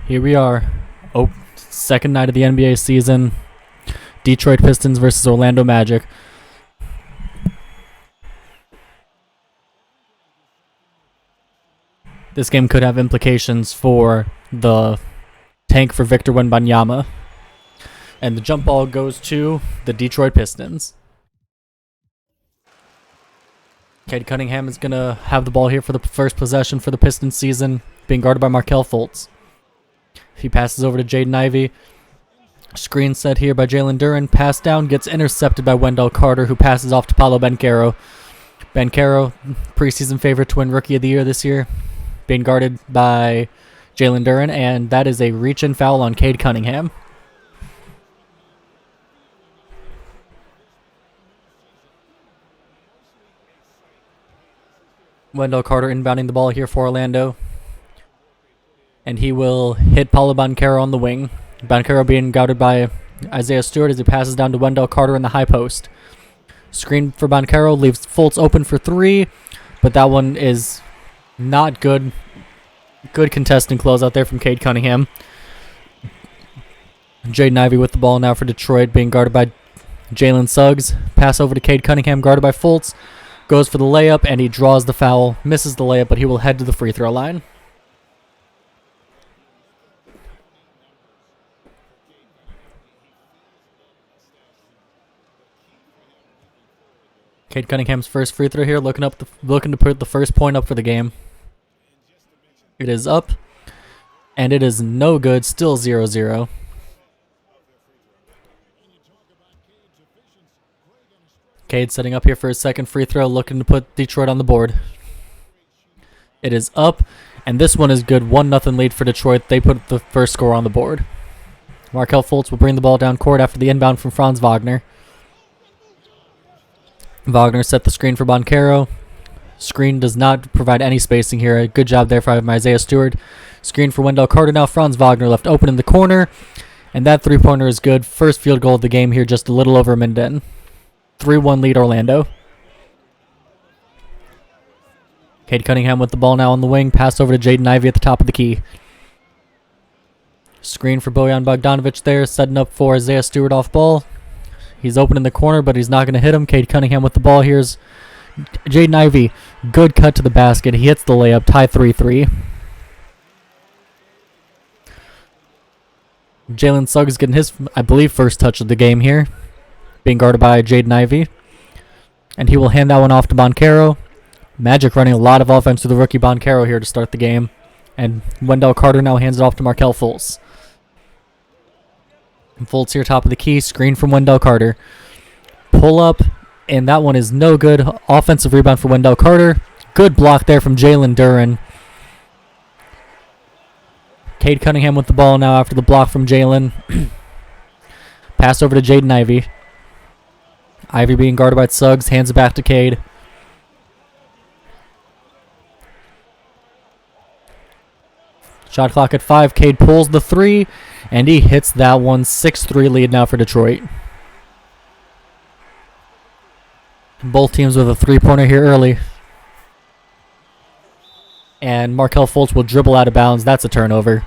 Here we are. Second night of the NBA season. Detroit Pistons versus Orlando Magic. This game could have implications for the tank for Victor Wembanyama. And the jump ball goes to the Detroit Pistons. Cade Cunningham is going to have the ball here for the first possession for the Pistons season, being guarded by Markelle Fultz. He passes over to Jaden Ivey. Screen set here by Jalen Duren. Pass down, gets intercepted by Wendell Carter, who passes off to Paolo Banchero. Banchero, preseason favorite to win Rookie of the Year this year, being guarded by Jalen Duren, and that is a reach-in foul on Cade Cunningham. Wendell Carter inbounding the ball here for Orlando. And he will hit Paolo Banchero on the wing. Banchero being guarded by Isaiah Stewart as he passes down to Wendell Carter in the high post. Screen for Banchero leaves Fultz open for three, but that one is not good. Good contesting close out there from Cade Cunningham. Jaden Ivey with the ball now for Detroit, being guarded by Jalen Suggs. Pass over to Cade Cunningham, guarded by Fultz. Goes for the layup, and he draws the foul. Misses the layup, but he will head to the free throw line. Cade Cunningham's first free throw here, looking to put the first point up for the game. It is up, and it is no good, still 0-0. Cade setting up here for his second free throw, looking to put Detroit on the board. It is up, and this one is good. 1-0 lead for Detroit. They put the first score on the board. Markelle Fultz will bring the ball down court after the inbound from Franz Wagner. Wagner set the screen for Banchero. Screen does not provide any spacing here. A good job there from Isaiah Stewart. Screen for Wendell Carter. Now Franz Wagner left open in the corner. And that three-pointer is good. First field goal of the game here, just a little over a minute in. 3-1 lead Orlando. Cade Cunningham with the ball now on the wing. Pass over to Jaden Ivey at the top of the key. Screen for Bojan Bogdanovic there. Setting up for Isaiah Stewart off ball. He's open in the corner, but he's not going to hit him. Cade Cunningham with the ball. Here's Jaden Ivey. Good cut to the basket. He hits the layup. Tie 3-3. Jalen Suggs getting his, I believe, first touch of the game here, being guarded by Jaden Ivey. And he will hand that one off to Banchero. Magic running a lot of offense to the rookie Banchero here to start the game. And Wendell Carter now hands it off to Markelle Fultz. And Fultz here, top of the key. Screen from Wendell Carter. Pull up, and that one is no good. Offensive rebound for Wendell Carter. Good block there from Jalen Duren. Cade Cunningham with the ball now after the block from Jalen. Pass over to Jaden Ivey. Ivey being guarded by Suggs. Hands it back to Cade. Shot clock at 5. Cade pulls the three, and he hits that one. 6-3 lead now for Detroit. Both teams with a three-pointer here early. And Markelle Fultz will dribble out of bounds. That's a turnover.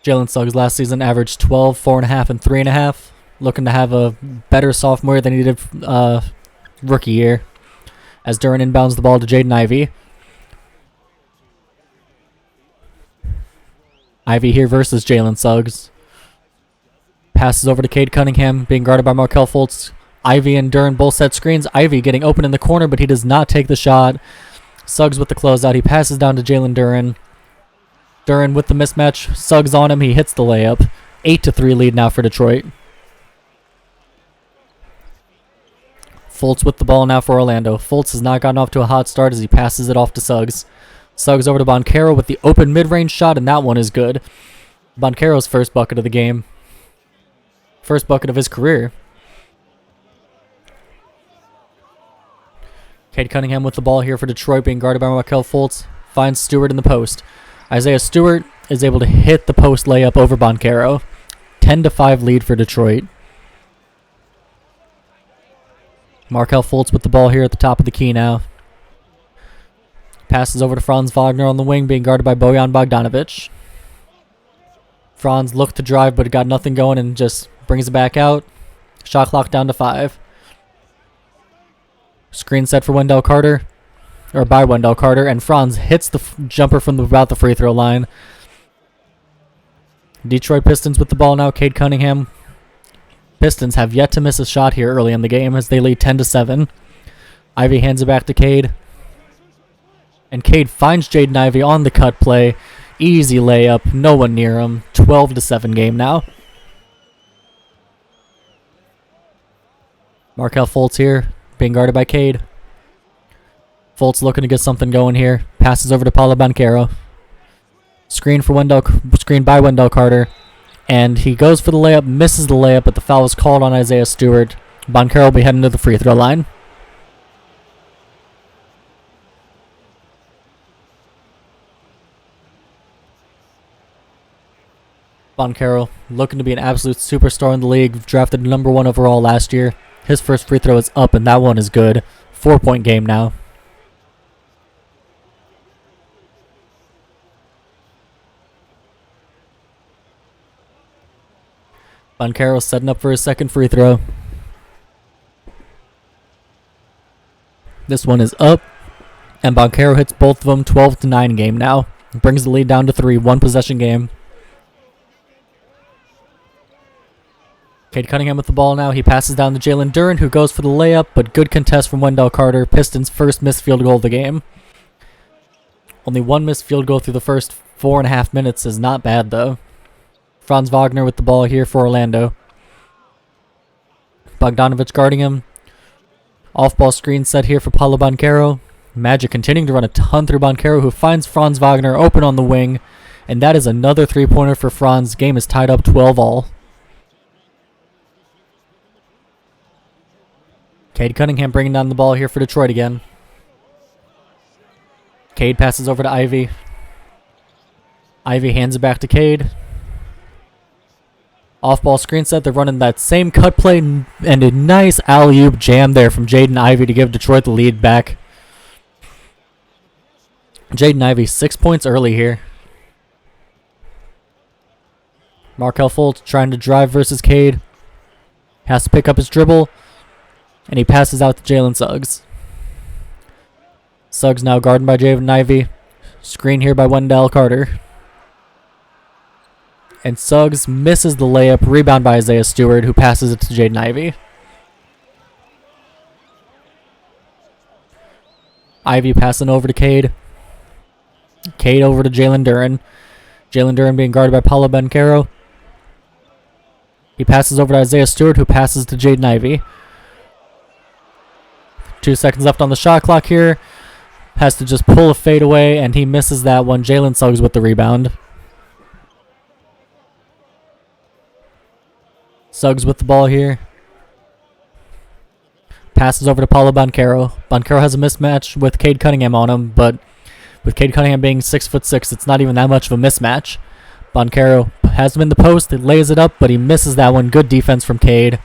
Jalen Suggs last season averaged 12, 4.5, and 3.5. looking to have a better sophomore than he did rookie year. As Duren inbounds the ball to Jaden Ivey. Ivey here versus Jalen Suggs. Passes over to Cade Cunningham, being guarded by Markelle Fultz. Ivey and Duren both set screens. Ivey getting open in the corner, but he does not take the shot. Suggs with the closeout. He passes down to Jalen Duren. Duren with the mismatch. Suggs on him. He hits the layup. 8-3 lead now for Detroit. Fultz with the ball now for Orlando. Fultz has not gotten off to a hot start as he passes it off to Suggs. Suggs over to Banchero with the open mid-range shot, and that one is good. Banchero's first bucket of the game. First bucket of his career. Cade Cunningham with the ball here for Detroit, being guarded by Markelle Fultz. Finds Stewart in the post. Isaiah Stewart is able to hit the post layup over Banchero. 10-5 lead for Detroit. Markelle Fultz with the ball here at the top of the key now. Passes over to Franz Wagner on the wing, being guarded by Bojan Bogdanovic. Franz looked to drive, but got nothing going and just brings it back out. Shot clock down to 5. Screen set for Wendell Carter, or by Wendell Carter, and Franz hits the jumper from about the free throw line. Detroit Pistons with the ball now. Cade Cunningham. Pistons have yet to miss a shot here early in the game as they lead 10-7. Ivey hands it back to Cade. And Cade finds Jaden Ivey on the cut play. Easy layup. No one near him. 12-7 game now. Markelle Fultz here, being guarded by Cade. Fultz looking to get something going here. Passes over to Paulo Banchero. Screen by Wendell Carter. And he goes for the layup, misses the layup, but the foul is called on Isaiah Stewart. Banchero will be heading to the free throw line. Banchero looking to be an absolute superstar in the league. Drafted number 1 overall last year. His first free throw is up, and that one is good. 4-point game now. Banchero setting up for his second free throw. This one is up, and Banchero hits both of them. 12-9 game now. Brings the lead down to 3. 1 possession game. Cade Cunningham with the ball now. He passes down to Jalen Duren, who goes for the layup, but good contest from Wendell Carter. Pistons' first missed field goal of the game. Only 1 missed field goal through the first 4.5 minutes is not bad, though. Franz Wagner with the ball here for Orlando. Bogdanovic guarding him. Off-ball screen set here for Paulo Banchero. Magic continuing to run a ton through Banchero, who finds Franz Wagner open on the wing. And that is another three-pointer for Franz. Game is tied up 12-all. Cade Cunningham bringing down the ball here for Detroit again. Cade passes over to Ivey. Ivey hands it back to Cade. Off-ball screen set. They're running that same cut play and a nice alley-oop jam there from Jaden Ivey to give Detroit the lead back. Jaden Ivey 6 points early here. Markelle Fultz trying to drive versus Cade. Has to pick up his dribble. And he passes out to Jalen Suggs. Suggs now guarded by Jaden Ivey. Screen here by Wendell Carter. And Suggs misses the layup. Rebound by Isaiah Stewart, who passes it to Jaden Ivey. Ivey passing over to Cade. Cade over to Jalen Duren. Jalen Duren being guarded by Paulo Banchero. He passes over to Isaiah Stewart, who passes to Jaden Ivey. 2 seconds left on the shot clock here. Has to just pull a fade away, and he misses that one. Jalen Suggs with the rebound. Suggs with the ball here. Passes over to Paulo Banchero. Banchero has a mismatch with Cade Cunningham on him, but with Cade Cunningham being 6'6", it's not even that much of a mismatch. Banchero has him in the post. It lays it up, but he misses that one. Good defense from Cade,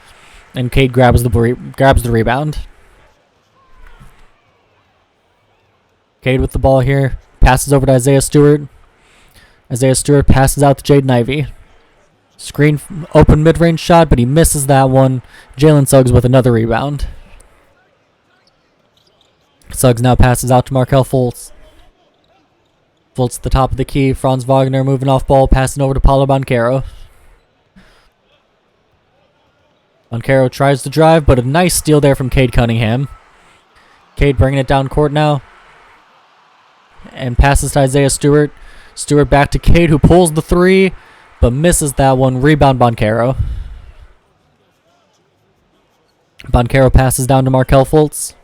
and Cade grabs the rebound. Cade with the ball here. Passes over to Isaiah Stewart. Isaiah Stewart passes out to Jaden Ivey. Screen open mid-range shot, but he misses that one. Jalen Suggs with another rebound. Suggs now passes out to Markelle Fultz. Fultz at the top of the key. Franz Wagner moving off ball, passing over to Paulo Banchero. Banchero tries to drive, but a nice steal there from Cade Cunningham. Cade bringing it down court now. And passes to Isaiah Stewart. Stewart back to Cade, who pulls the three, but misses that one. Rebound Banchero. Banchero passes down to Markelle Fultz.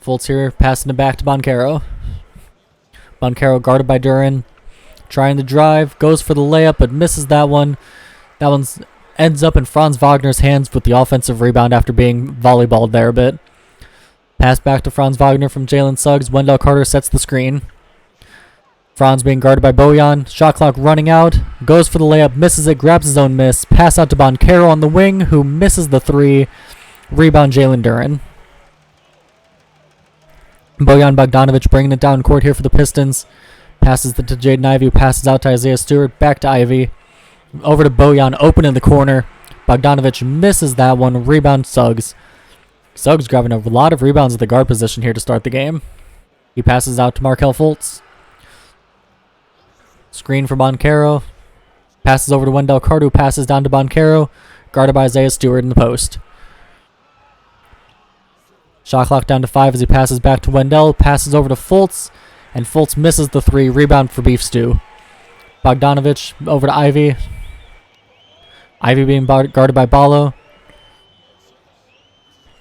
Fultz here passing it back to Banchero. Banchero guarded by Duren. Trying to drive. Goes for the layup, but misses that one. That one ends up in Franz Wagner's hands with the offensive rebound after being volleyballed there a bit. Pass back to Franz Wagner from Jalen Suggs. Wendell Carter sets the screen. Franz being guarded by Bojan. Shot clock running out. Goes for the layup. Misses it. Grabs his own miss. Pass out to Banchero on the wing, who misses the three. Rebound Jalen Duren. Bojan Bogdanovic bringing it down court here for the Pistons. Passes it to Jaden Ivey, who passes out to Isaiah Stewart. Back to Ivey. Over to Bojan, open in the corner. Bogdanovic misses that one. Rebound Suggs. Suggs grabbing a lot of rebounds at the guard position here to start the game. He passes out to Markelle Fultz. Screen for Banchero. Passes over to Wendell Carter, who passes down to Banchero. Guarded by Isaiah Stewart in the post. Shot clock down to 5 as he passes back to Wendell. Passes over to Fultz. And Fultz misses the three. Rebound for Beef Stew. Bogdanovic over to Ivey. Ivey being guarded by Ballo.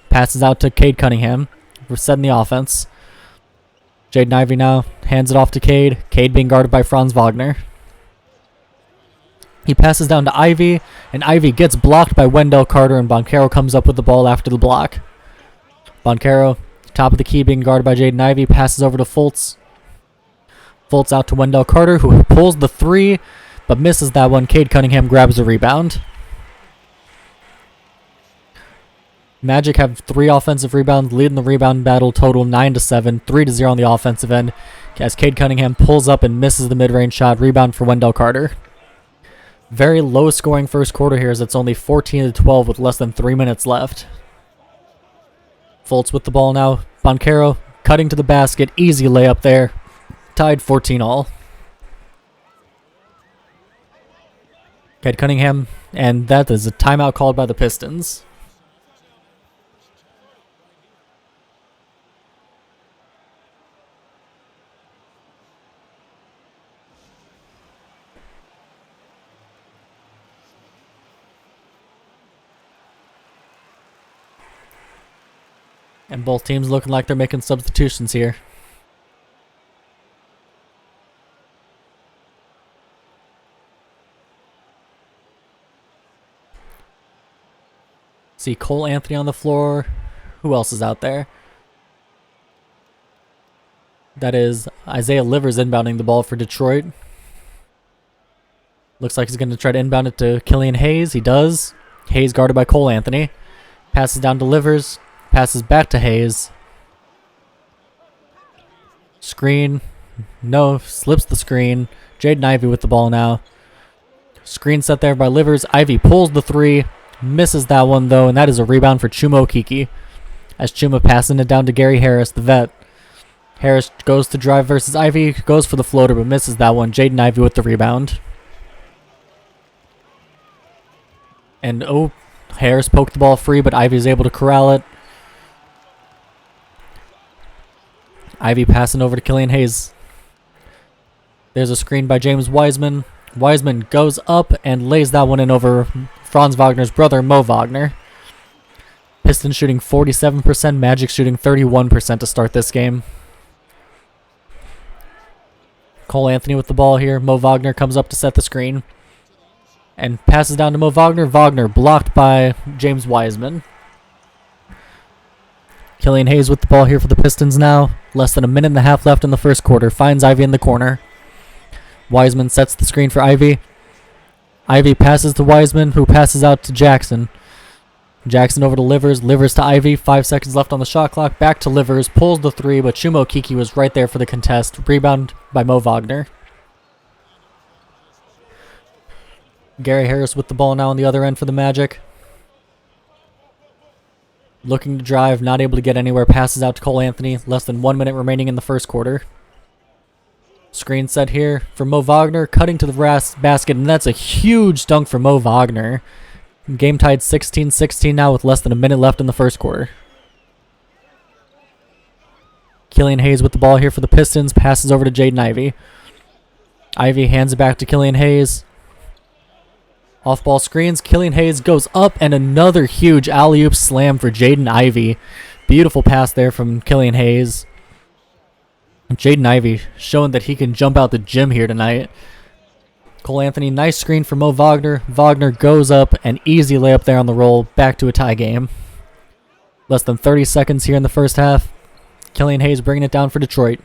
Passes out to Cade Cunningham. We're setting the offense. Jaden Ivey now hands it off to Cade. Cade being guarded by Franz Wagner. He passes down to Ivey, and Ivey gets blocked by Wendell Carter, and Banchero comes up with the ball after the block. Banchero, top of the key, being guarded by Jaden Ivey, passes over to Fultz. Fultz out to Wendell Carter, who pulls the three, but misses that one. Cade Cunningham grabs the rebound. Magic have 3 offensive rebounds, leading the rebound battle, total 9-7, 3-0 on the offensive end, as Cade Cunningham pulls up and misses the mid-range shot. Rebound for Wendell Carter. Very low-scoring first quarter here, as it's only 14-12 with less than 3 minutes left. Fultz with the ball now. Banchero cutting to the basket. Easy layup there. Tied 14-all. Cade Cunningham, and that is a timeout called by the Pistons. And both teams looking like they're making substitutions here. See Cole Anthony on the floor. Who else is out there? That is Isaiah Livers inbounding the ball for Detroit. Looks like he's going to try to inbound it to Killian Hayes. He does. Hayes guarded by Cole Anthony. Passes down to Livers. Passes back to Hayes. Screen. No, slips the screen. Jaden Ivey with the ball now. Screen set there by Livers. Ivey pulls the three. Misses that one, though, and that is a rebound for Chuma Okeke. As Chuma passing it down to Gary Harris, the vet. Harris goes to drive versus Ivey. Goes for the floater, but misses that one. Jaden Ivey with the rebound. And, Harris poked the ball free, but Ivey is able to corral it. Ivey passing over to Killian Hayes. There's a screen by James Wiseman. Wiseman goes up and lays that one in over Franz Wagner's brother, Mo Wagner. Pistons shooting 47%, Magic shooting 31% to start this game. Cole Anthony with the ball here. Mo Wagner comes up to set the screen. And passes down to Mo Wagner. Wagner blocked by James Wiseman. Killian Hayes with the ball here for the Pistons now. Less than a minute and a half left in the first quarter. Finds Ivey in the corner. Wiseman sets the screen for Ivey. Ivey passes to Wiseman, who passes out to Jackson. Jackson over to Livers. Livers to Ivey. 5 seconds left on the shot clock. Back to Livers. Pulls the three, but Chuma Okeke was right there for the contest. Rebound by Mo Wagner. Gary Harris with the ball now on the other end for the Magic. Looking to drive, not able to get anywhere, passes out to Cole Anthony. Less than 1 minute remaining in the first quarter. Screen set here for Mo Wagner, cutting to the basket, and that's a huge dunk for Mo Wagner. Game tied 16-16 now with less than a minute left in the first quarter. Killian Hayes with the ball here for the Pistons, passes over to Jaden Ivey. Ivey hands it back to Killian Hayes. Off-ball screens, Killian Hayes goes up, and another huge alley-oop slam for Jaden Ivey. Beautiful pass there from Killian Hayes. Jaden Ivey showing that he can jump out the gym here tonight. Cole Anthony, nice screen for Mo Wagner. Wagner goes up, an easy layup there on the roll, back to a tie game. Less than 30 seconds here in the first half. Killian Hayes bringing it down for Detroit.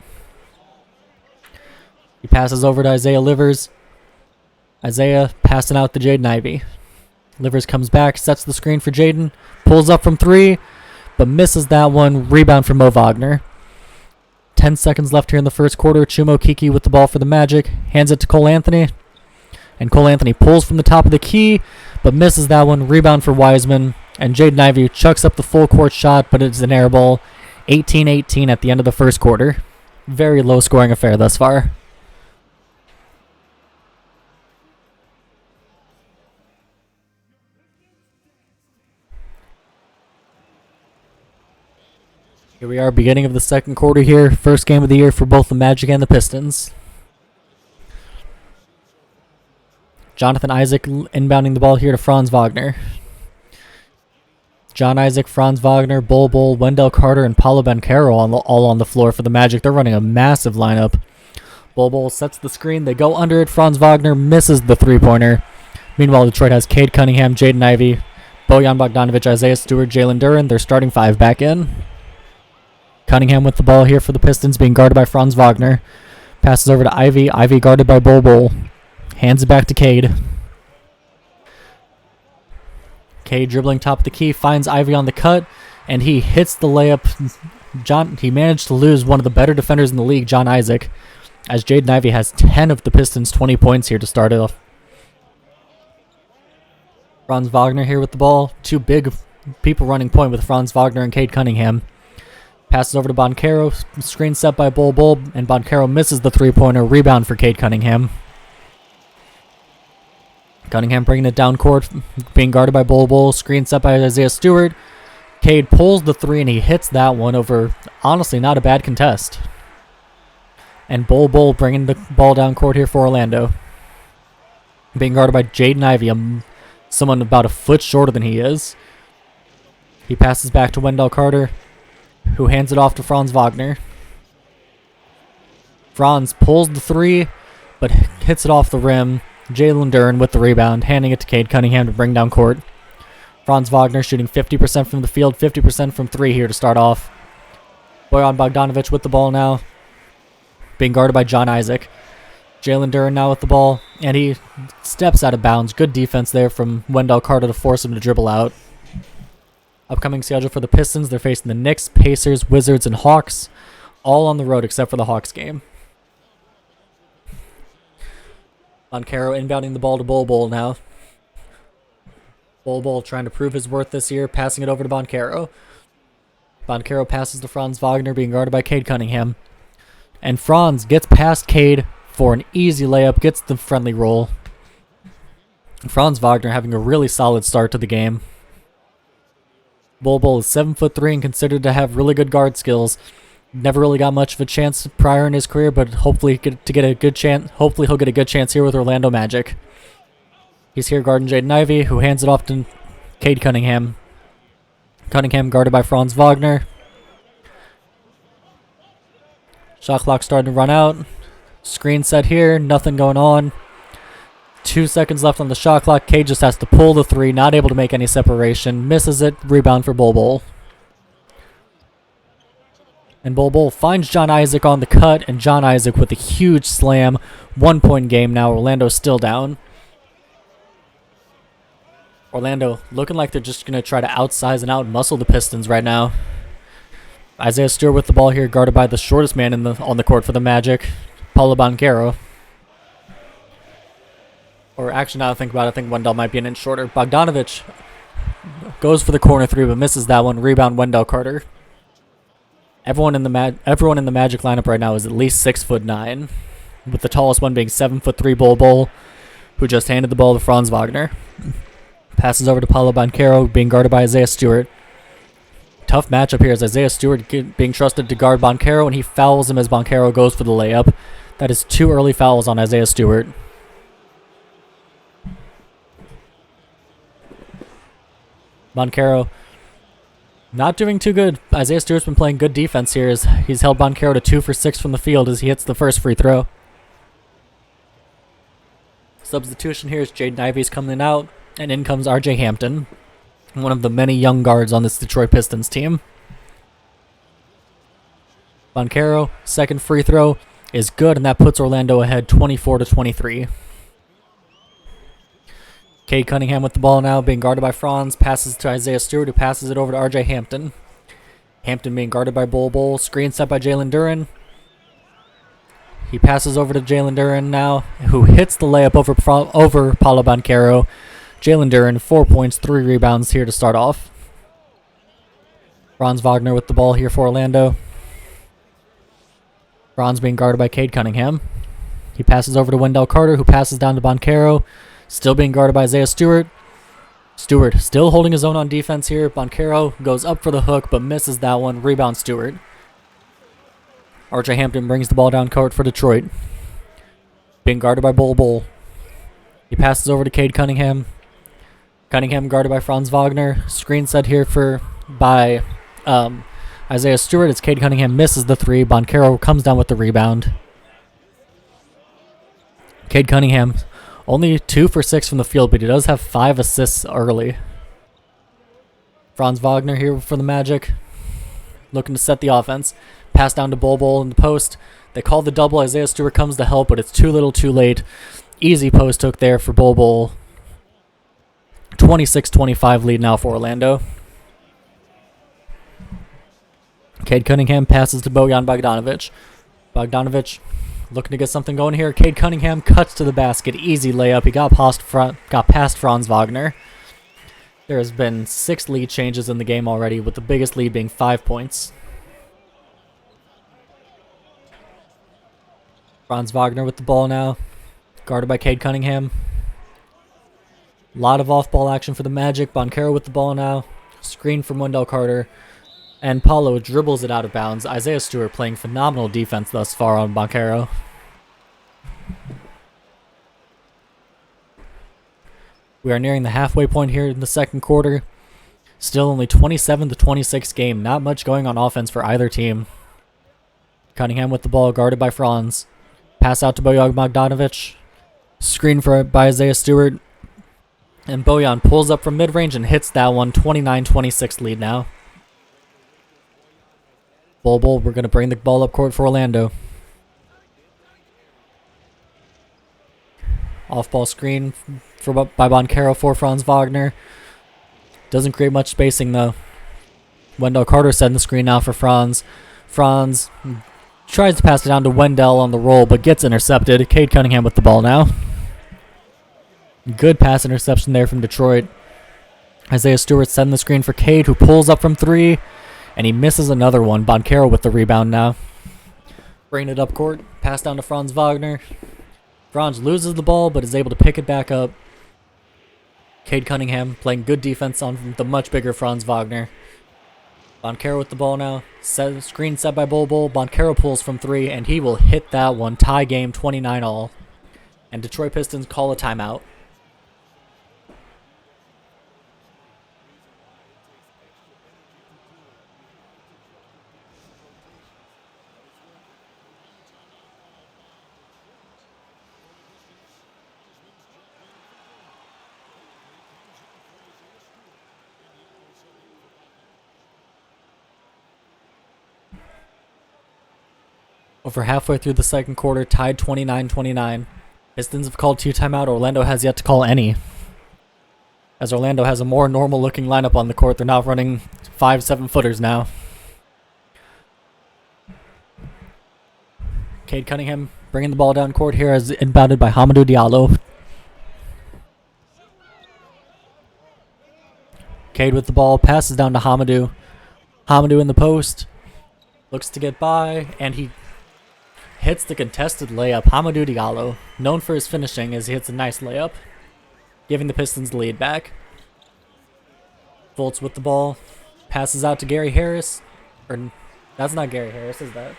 He passes over to Isaiah Livers. Isaiah passing out to Jaden Ivey. Livers comes back, sets the screen for Jaden, pulls up from three, but misses that one. Rebound for Mo Wagner. 10 seconds left here in the first quarter. Chumo Kiki with the ball for the Magic. Hands it to Cole Anthony. And Cole Anthony pulls from the top of the key, but misses that one. Rebound for Wiseman. And Jaden Ivey chucks up the full court shot, but it's an air ball. 18-18 at the end of the first quarter. Very low scoring affair thus far. Here we are, beginning of the second quarter here. First game of the year for both the Magic and the Pistons. Jonathan Isaac inbounding the ball here to Franz Wagner. John Isaac, Franz Wagner, Bol, Wendell Carter, and Paulo Banchero all on the floor for the Magic. They're running a massive lineup. Bol sets the screen. They go under it. Franz Wagner misses the three-pointer. Meanwhile, Detroit has Cade Cunningham, Jaden Ivey, Bojan Bogdanovic, Isaiah Stewart, Jalen Duren. They're starting five back in. Cunningham with the ball here for the Pistons, being guarded by Franz Wagner. Passes over to Ivey. Ivey guarded by Bol. Hands it back to Cade. Cade dribbling top of the key, finds Ivey on the cut, and he hits the layup. He managed to lose one of the better defenders in the league, John Isaac, as Jaden Ivey has 10 of the Pistons' 20 points here to start it off. Franz Wagner here with the ball. Two big people running point with Franz Wagner and Cade Cunningham. Passes over to Banchero. Screen set by Bol, and Banchero misses the three-pointer. Rebound for Cade Cunningham. Cunningham bringing it down court, being guarded by Bol. Screen set by Isaiah Stewart. Cade pulls the three, and he hits that one over, honestly, not a bad contest. And Bol bringing the ball down court here for Orlando. Being guarded by Jaden Ivey, someone about a foot shorter than he is. He passes back to Wendell Carter, who hands it off to Franz Wagner. Franz pulls the three, but hits it off the rim. Jalen Duren with the rebound, handing it to Cade Cunningham to bring down court. Franz Wagner shooting 50% from the field, 50% from three here to start off. Bojan Bogdanovic with the ball now, being guarded by John Isaac. Jalen Duren now with the ball, and he steps out of bounds. Good defense there from Wendell Carter to force him to dribble out. Upcoming schedule for the Pistons, they're facing the Knicks, Pacers, Wizards, and Hawks, all on the road except for the Hawks game. Banchero inbounding the ball to Bol now. Bol trying to prove his worth this year, passing it over to Banchero. Banchero passes to Franz Wagner, being guarded by Cade Cunningham. And Franz gets past Cade for an easy layup, gets the friendly roll. Franz Wagner having a really solid start to the game. Bol is 7'3" and considered to have really good guard skills. Never really got much of a chance prior in his career, but hopefully he'll get a good chance here with Orlando Magic. He's here guarding Jaden Ivey, who hands it off to Cade Cunningham. Cunningham guarded by Franz Wagner. Shot clock starting to run out. Screen set here, nothing going on. 2 seconds left on the shot clock. Cade just has to pull the three, not able to make any separation. Misses it, rebound for Bol. And Bol finds John Isaac on the cut, and John Isaac with a huge slam. 1 point game now. Orlando's still down. Orlando looking like they're just going to try to outsize and outmuscle the Pistons right now. Isaiah Stewart with the ball here, guarded by the shortest man on the court for the Magic, Paulo Banchero. Or actually, now that I think about it, I think Wendell might be an inch shorter. Bogdanovich goes for the corner three, but misses that one. Rebound, Wendell Carter. Everyone in the Magic lineup right now is at least 6'9", with the tallest one being 7'3" Bol, who just handed the ball to Franz Wagner. Passes over to Paolo Banchero, being guarded by Isaiah Stewart. Tough matchup here as Isaiah Stewart being trusted to guard Banchero, and he fouls him as Banchero goes for the layup. That is 2 early fouls on Isaiah Stewart. Banchero not doing too good. Isaiah Stewart's been playing good defense here as he's held Banchero to 2 for 6 from the field as he hits the first free throw. Substitution here is Jaden Ivey's coming out, and in comes RJ Hampton, one of the many young guards on this Detroit Pistons team. Banchero, second free throw is good, and that puts Orlando ahead 24-23. Cade Cunningham with the ball now, being guarded by Franz, passes to Isaiah Stewart, who passes it over to RJ Hampton. Hampton being guarded by Bol, screen set by Jalen Duren. He passes over to Jalen Duren now, who hits the layup over Paolo Banchero. Jalen Duren, 4 points, 3 rebounds here to start off. Franz Wagner with the ball here for Orlando. Franz being guarded by Cade Cunningham. He passes over to Wendell Carter, who passes down to Banchero. Still being guarded by Isaiah Stewart. Stewart still holding his own on defense here. Banchero goes up for the hook, but misses that one. Rebound Stewart. RJ Hampton brings the ball down court for Detroit. Being guarded by Bol. He passes over to Cade Cunningham. Cunningham guarded by Franz Wagner. Screen set here by Isaiah Stewart as Cade Cunningham misses the three. Banchero comes down with the rebound. Cade Cunningham only 2 for 6 from the field, but he does have 5 assists early. Franz Wagner here for the Magic, looking to set the offense. Pass down to Bol in the post. They call the double. Isaiah Stewart comes to help, but it's too little too late. Easy post hook there for Bol. 26-25 lead now for Orlando. Cade Cunningham passes to Bojan Bogdanovich. Bogdanovich looking to get something going here. Cade Cunningham cuts to the basket. Easy layup. He got past Franz Wagner. There has been 6 lead changes in the game already, with the biggest lead being 5 points. Franz Wagner with the ball now, guarded by Cade Cunningham. A lot of off-ball action for the Magic. Banchero with the ball now. Screen from Wendell Carter. And Paulo dribbles it out of bounds. Isaiah Stewart playing phenomenal defense thus far on Banchero. We are nearing the halfway point here in the second quarter. Still only 27-26 game. Not much going on offense for either team. Cunningham with the ball, guarded by Franz. Pass out to Bojan Bogdanovich. Screen by Isaiah Stewart. And Bojan pulls up from mid-range and hits that one. 29-26 lead now. Bol, we're going to bring the ball up court for Orlando. Off-ball screen by Banchero for Franz Wagner. Doesn't create much spacing, though. Wendell Carter setting the screen now for Franz. Franz tries to pass it down to Wendell on the roll, but gets intercepted. Cade Cunningham with the ball now. Good pass interception there from Detroit. Isaiah Stewart setting the screen for Cade, who pulls up from 3. And he misses another one. Banchero with the rebound now. Bring it up court. Pass down to Franz Wagner. Franz loses the ball, but is able to pick it back up. Cade Cunningham playing good defense on the much bigger Franz Wagner. Banchero with the ball now. Screen set by Bol. Banchero pulls from 3, and he will hit that one. Tie game, 29-all. And Detroit Pistons call a timeout. Over halfway through the second quarter, tied 29-29. Pistons have called 2 timeout. Orlando has yet to call any. As Orlando has a more normal-looking lineup on the court, they're now running 5 7-footers now. Cade Cunningham bringing the ball down court here as inbounded by Hamidou Diallo. Cade with the ball, passes down to Hamidou. Hamidou in the post, looks to get by, and he hits the contested layup. Hamidou Diallo, known for his finishing, as he hits a nice layup, giving the Pistons the lead back. Fultz with the ball, passes out to Gary Harris. Or, that's not Gary Harris, is that?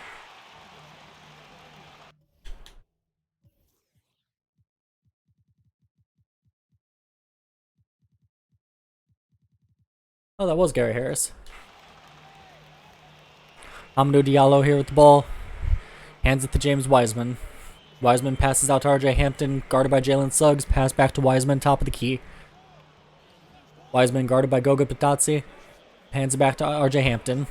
Oh, that was Gary Harris. Hamidou Diallo here with the ball. Hands it to James Wiseman. Wiseman passes out to RJ Hampton, guarded by Jalen Suggs. Pass back to Wiseman, top of the key. Wiseman guarded by Goga Bitadze. Hands it back to RJ Hampton.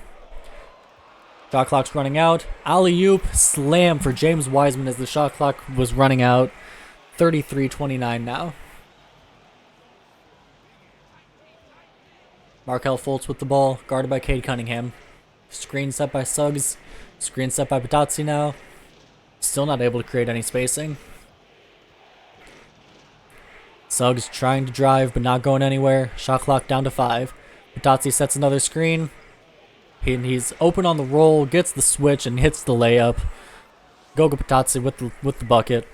Shot clock's running out. Alley-oop slam for James Wiseman as the shot clock was running out. 33-29 now. Markelle Fultz with the ball, guarded by Cade Cunningham. Screen set by Suggs. Screen set by Bitadze now. Still not able to create any spacing. Suggs trying to drive, but not going anywhere. Shot clock down to 5. Bitadze sets another screen. He's open on the roll, gets the switch, and hits the layup. Goga Bitadze with the bucket.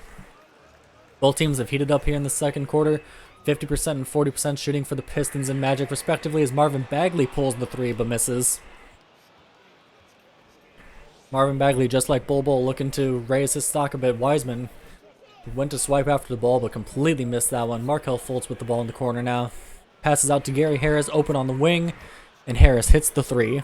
Both teams have heated up here in the second quarter. 50% and 40% shooting for the Pistons and Magic, respectively, as Marvin Bagley pulls the 3 but misses. Marvin Bagley, just like Bol Bol, looking to raise his stock a bit. Wiseman went to swipe after the ball, but completely missed that one. Markelle Fultz with the ball in the corner now. Passes out to Gary Harris, open on the wing, and Harris hits the 3.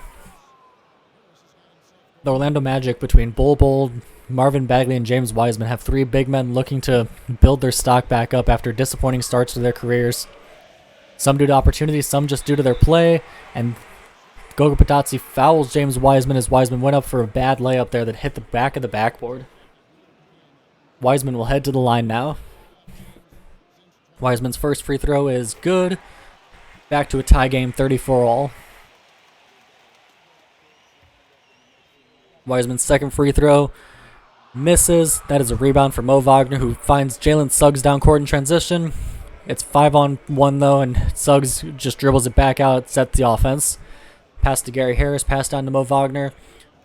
The Orlando Magic, between Bol Bol, Marvin Bagley, and James Wiseman, have 3 big men looking to build their stock back up after disappointing starts to their careers. Some due to opportunity, some just due to their play, and Goga Bitadze fouls James Wiseman as Wiseman went up for a bad layup there that hit the back of the backboard. Wiseman will head to the line now. Wiseman's first free throw is good. Back to a tie game, 34-all. Wiseman's second free throw misses. That is a rebound for Mo Wagner, who finds Jalen Suggs down court in transition. It's 5-on-1 though, and Suggs just dribbles it back out, sets the offense. Pass to Gary Harris, pass down to Mo Wagner.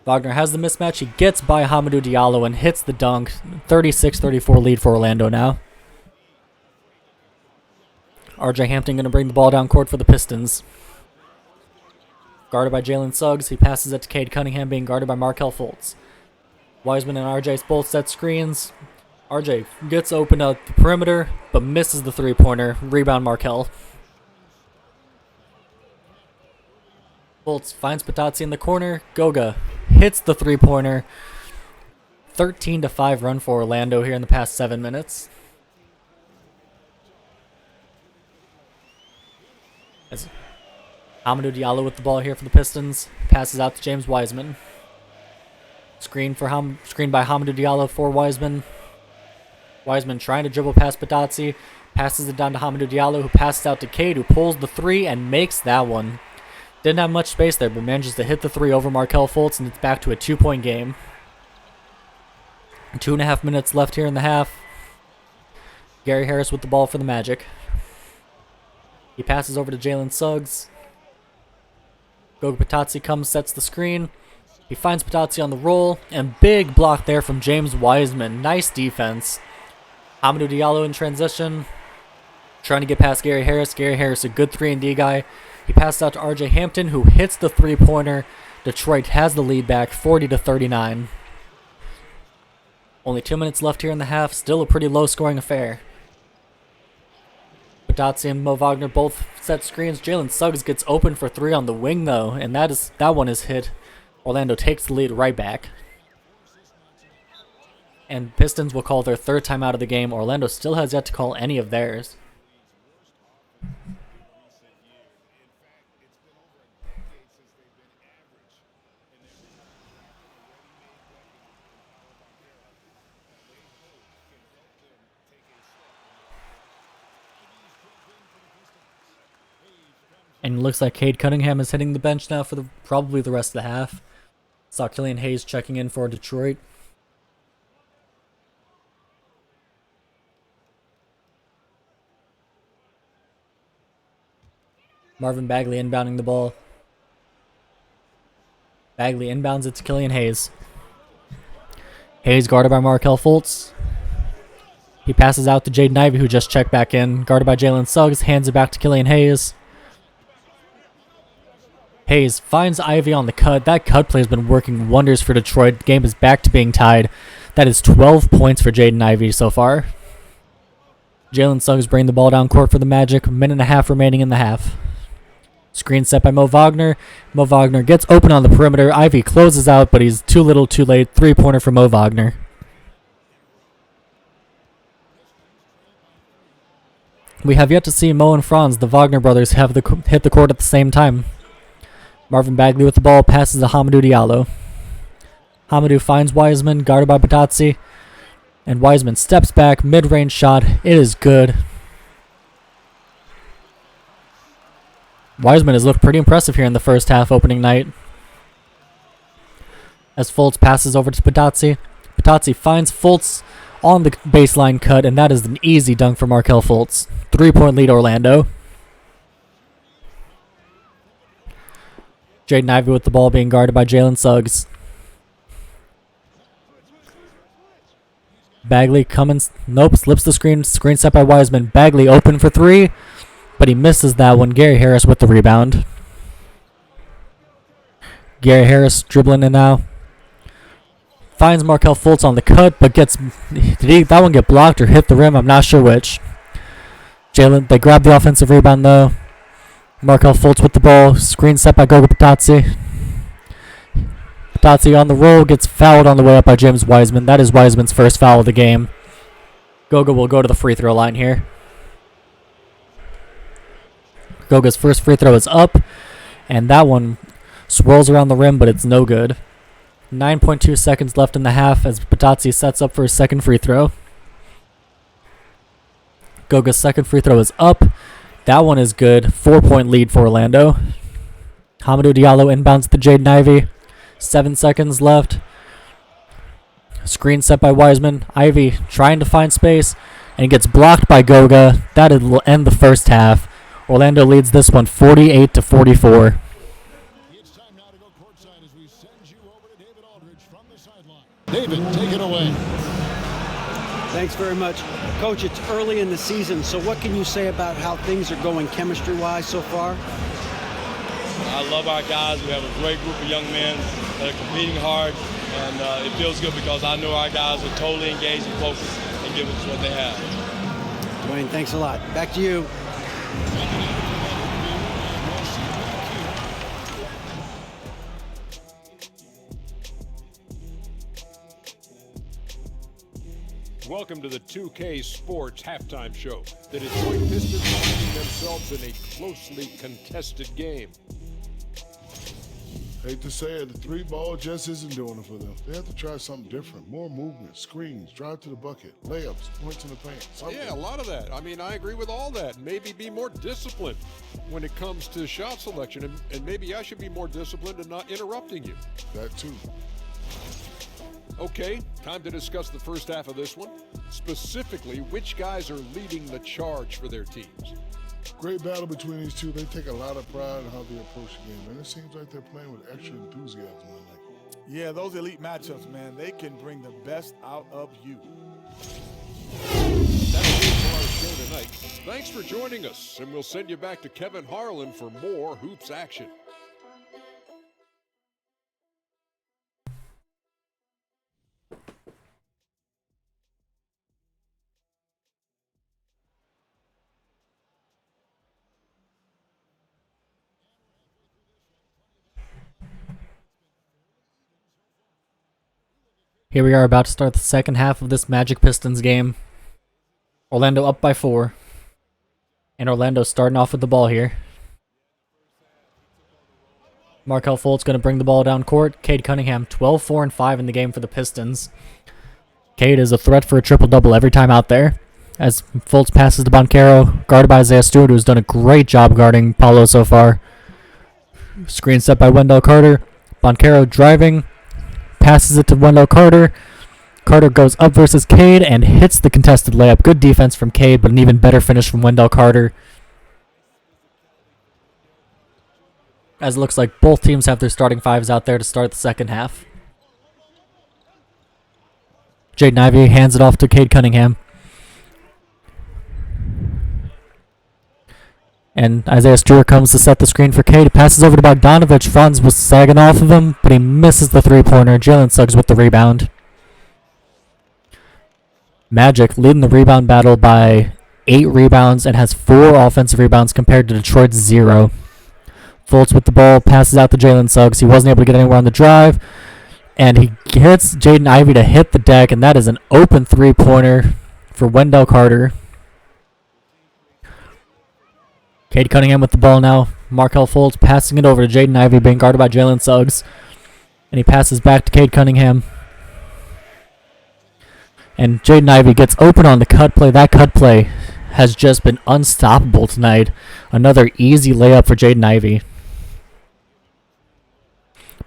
Wagner has the mismatch. He gets by Hamidou Diallo and hits the dunk. 36-34 lead for Orlando now. RJ Hampton going to bring the ball down court for the Pistons. Guarded by Jalen Suggs. He passes it to Cade Cunningham, being guarded by Markelle Fultz. Wiseman and RJ both set screens. RJ gets open at the perimeter, but misses the three-pointer. Rebound Markelle. Fultz finds Bitadze in the corner. Goga hits the three-pointer. 13-5 run for Orlando here in the past 7 minutes. As Hamidou Diallo with the ball here for the Pistons. Passes out to James Wiseman. Screen by Hamidou Diallo for Wiseman. Wiseman trying to dribble past Bitadze. Passes it down to Hamidou Diallo, who passes out to Cade, who pulls the 3 and makes that one. Didn't have much space there, but manages to hit the 3 over Markelle Fultz, and it's back to a 2-point game. 2.5 minutes left here in the half. Gary Harris with the ball for the Magic. He passes over to Jalen Suggs. Goga Bitadze comes, sets the screen. He finds Bitadze on the roll, and big block there from James Wiseman. Nice defense. Hamidou Diallo in transition, trying to get past Gary Harris. Gary Harris, a good 3-and-D guy. He passed out to RJ Hampton, who hits the three-pointer. Detroit has the lead back, 40-39. Only 2 minutes left here in the half. Still a pretty low-scoring affair. Bitadze and Mo Wagner both set screens. Jalen Suggs gets open for 3 on the wing, though, and that one is hit. Orlando takes the lead right back. And Pistons will call their 3rd timeout of the game. Orlando still has yet to call any of theirs. And it looks like Cade Cunningham is hitting the bench now for probably the rest of the half. Saw Killian Hayes checking in for Detroit. Marvin Bagley inbounding the ball. Bagley inbounds it to Killian Hayes. Hayes guarded by Markelle Fultz. He passes out to Jaden Ivey, who just checked back in. Guarded by Jalen Suggs, hands it back to Killian Hayes. Hayes finds Ivey on the cut. That cut play has been working wonders for Detroit. The game is back to being tied. That is 12 points for Jaden Ivey so far. Jalen Suggs bringing the ball down court for the Magic. A minute and a half remaining in the half. Screen set by Mo Wagner. Mo Wagner gets open on the perimeter. Ivey closes out, but he's too little too late. Three-pointer for Mo Wagner. We have yet to see Mo and Franz, the Wagner brothers, hit the court at the same time. Marvin Bagley with the ball, passes to Hamidou Diallo. Hamidou finds Wiseman, guarded by Batazzi. And Wiseman steps back, mid-range shot. It is good. Wiseman has looked pretty impressive here in the first half opening night. As Fultz passes over to Batazzi. Batazzi finds Fultz on the baseline cut, and that is an easy dunk for Markelle Fultz. 3-point lead Orlando. Jaden Ivey with the ball being guarded by Jalen Suggs. Bagley coming, nope, slips the screen set by Wiseman. Bagley open for three, but he misses that one. Gary Harris with the rebound. Gary Harris dribbling in now. Finds Markelle Fultz on the cut, but did that one get blocked or hit the rim? I'm not sure which. They grab the offensive rebound though. Markelle Fultz with the ball. Screen set by Goga Batazzi. Batazzi on the roll, gets fouled on the way up by James Wiseman. That is Wiseman's first foul of the game. Goga will go to the free throw line here. Goga's first free throw is up, and that one swirls around the rim, but it's no good. 9.2 seconds left in the half as Batazzi sets up for his second free throw. Goga's second free throw is up. That one is good. 4-point lead for Orlando. Hamidou Diallo inbounds to Jaden Ivey. 7 seconds left. Screen set by Wiseman. Ivey trying to find space and gets blocked by Goga. That will end the first half. Orlando leads this one 48-44. It's time now to go courtside as we send you over to David Aldridge from the sideline. David, take it away. Thanks very much. Coach, it's early in the season, so what can you say about how things are going chemistry-wise so far? I love our guys. We have a great group of young men that are competing hard, and it feels good because I know our guys are totally engaged and focused and giving us what they have. Dwayne, thanks a lot. Back to you. Welcome to the 2K Sports Halftime Show. The Detroit Pistons finding themselves in a closely contested game. Hate to say it, the three ball just isn't doing it for them. They have to try something different. More movement, screens, drive to the bucket, layups, points in the paint. Something. Yeah, a lot of that. I mean, I agree with all that. Maybe be more disciplined when it comes to shot selection, and maybe I should be more disciplined in not interrupting you. That too. Okay, time to discuss the first half of this one. Specifically, which guys are leading the charge for their teams? Great battle between these two. They take a lot of pride in how they approach the game, and it seems like they're playing with extra enthusiasm tonight. Yeah, those elite matchups, man, they can bring the best out of you. That's it for our show tonight. Thanks for joining us, and we'll send you back to Kevin Harlan for more hoops action. Here we are about to start the second half of this Magic Pistons game. Orlando up by 4. And Orlando starting off with the ball here. Markelle Fultz going to bring the ball down court. Cade Cunningham, 12, 4, and 5 in the game for the Pistons. Cade is a threat for a triple-double every time out there. As Fultz passes to Banchero, guarded by Isaiah Stewart, who's done a great job guarding Paulo so far. Screen set by Wendell Carter. Banchero driving. Passes it to Wendell Carter. Carter goes up versus Cade and hits the contested layup. Good defense from Cade, but an even better finish from Wendell Carter. as it looks like both teams have their starting fives out there to start the second half. Jaden Ivey hands it off to Cade Cunningham. And Isaiah Stewart comes to set the screen for Cade. Passes over to Bogdanovich. Franz was sagging off of him, but he misses the three-pointer. Jalen Suggs with the rebound. Magic leading the rebound battle by 8 rebounds and has 4 offensive rebounds compared to Detroit's 0. Fultz with the ball, passes out to Jalen Suggs. He wasn't able to get anywhere on the drive, and he hits Jaden Ivey to hit the deck, and that is an open three-pointer for Wendell Carter. Cade Cunningham with the ball now. Markelle Fultz passing it over to Jaden Ivey, being guarded by Jalen Suggs. And he passes back to Cade Cunningham. And Jaden Ivey gets open on the cut play. That cut play has just been unstoppable tonight. Another easy layup for Jaden Ivey.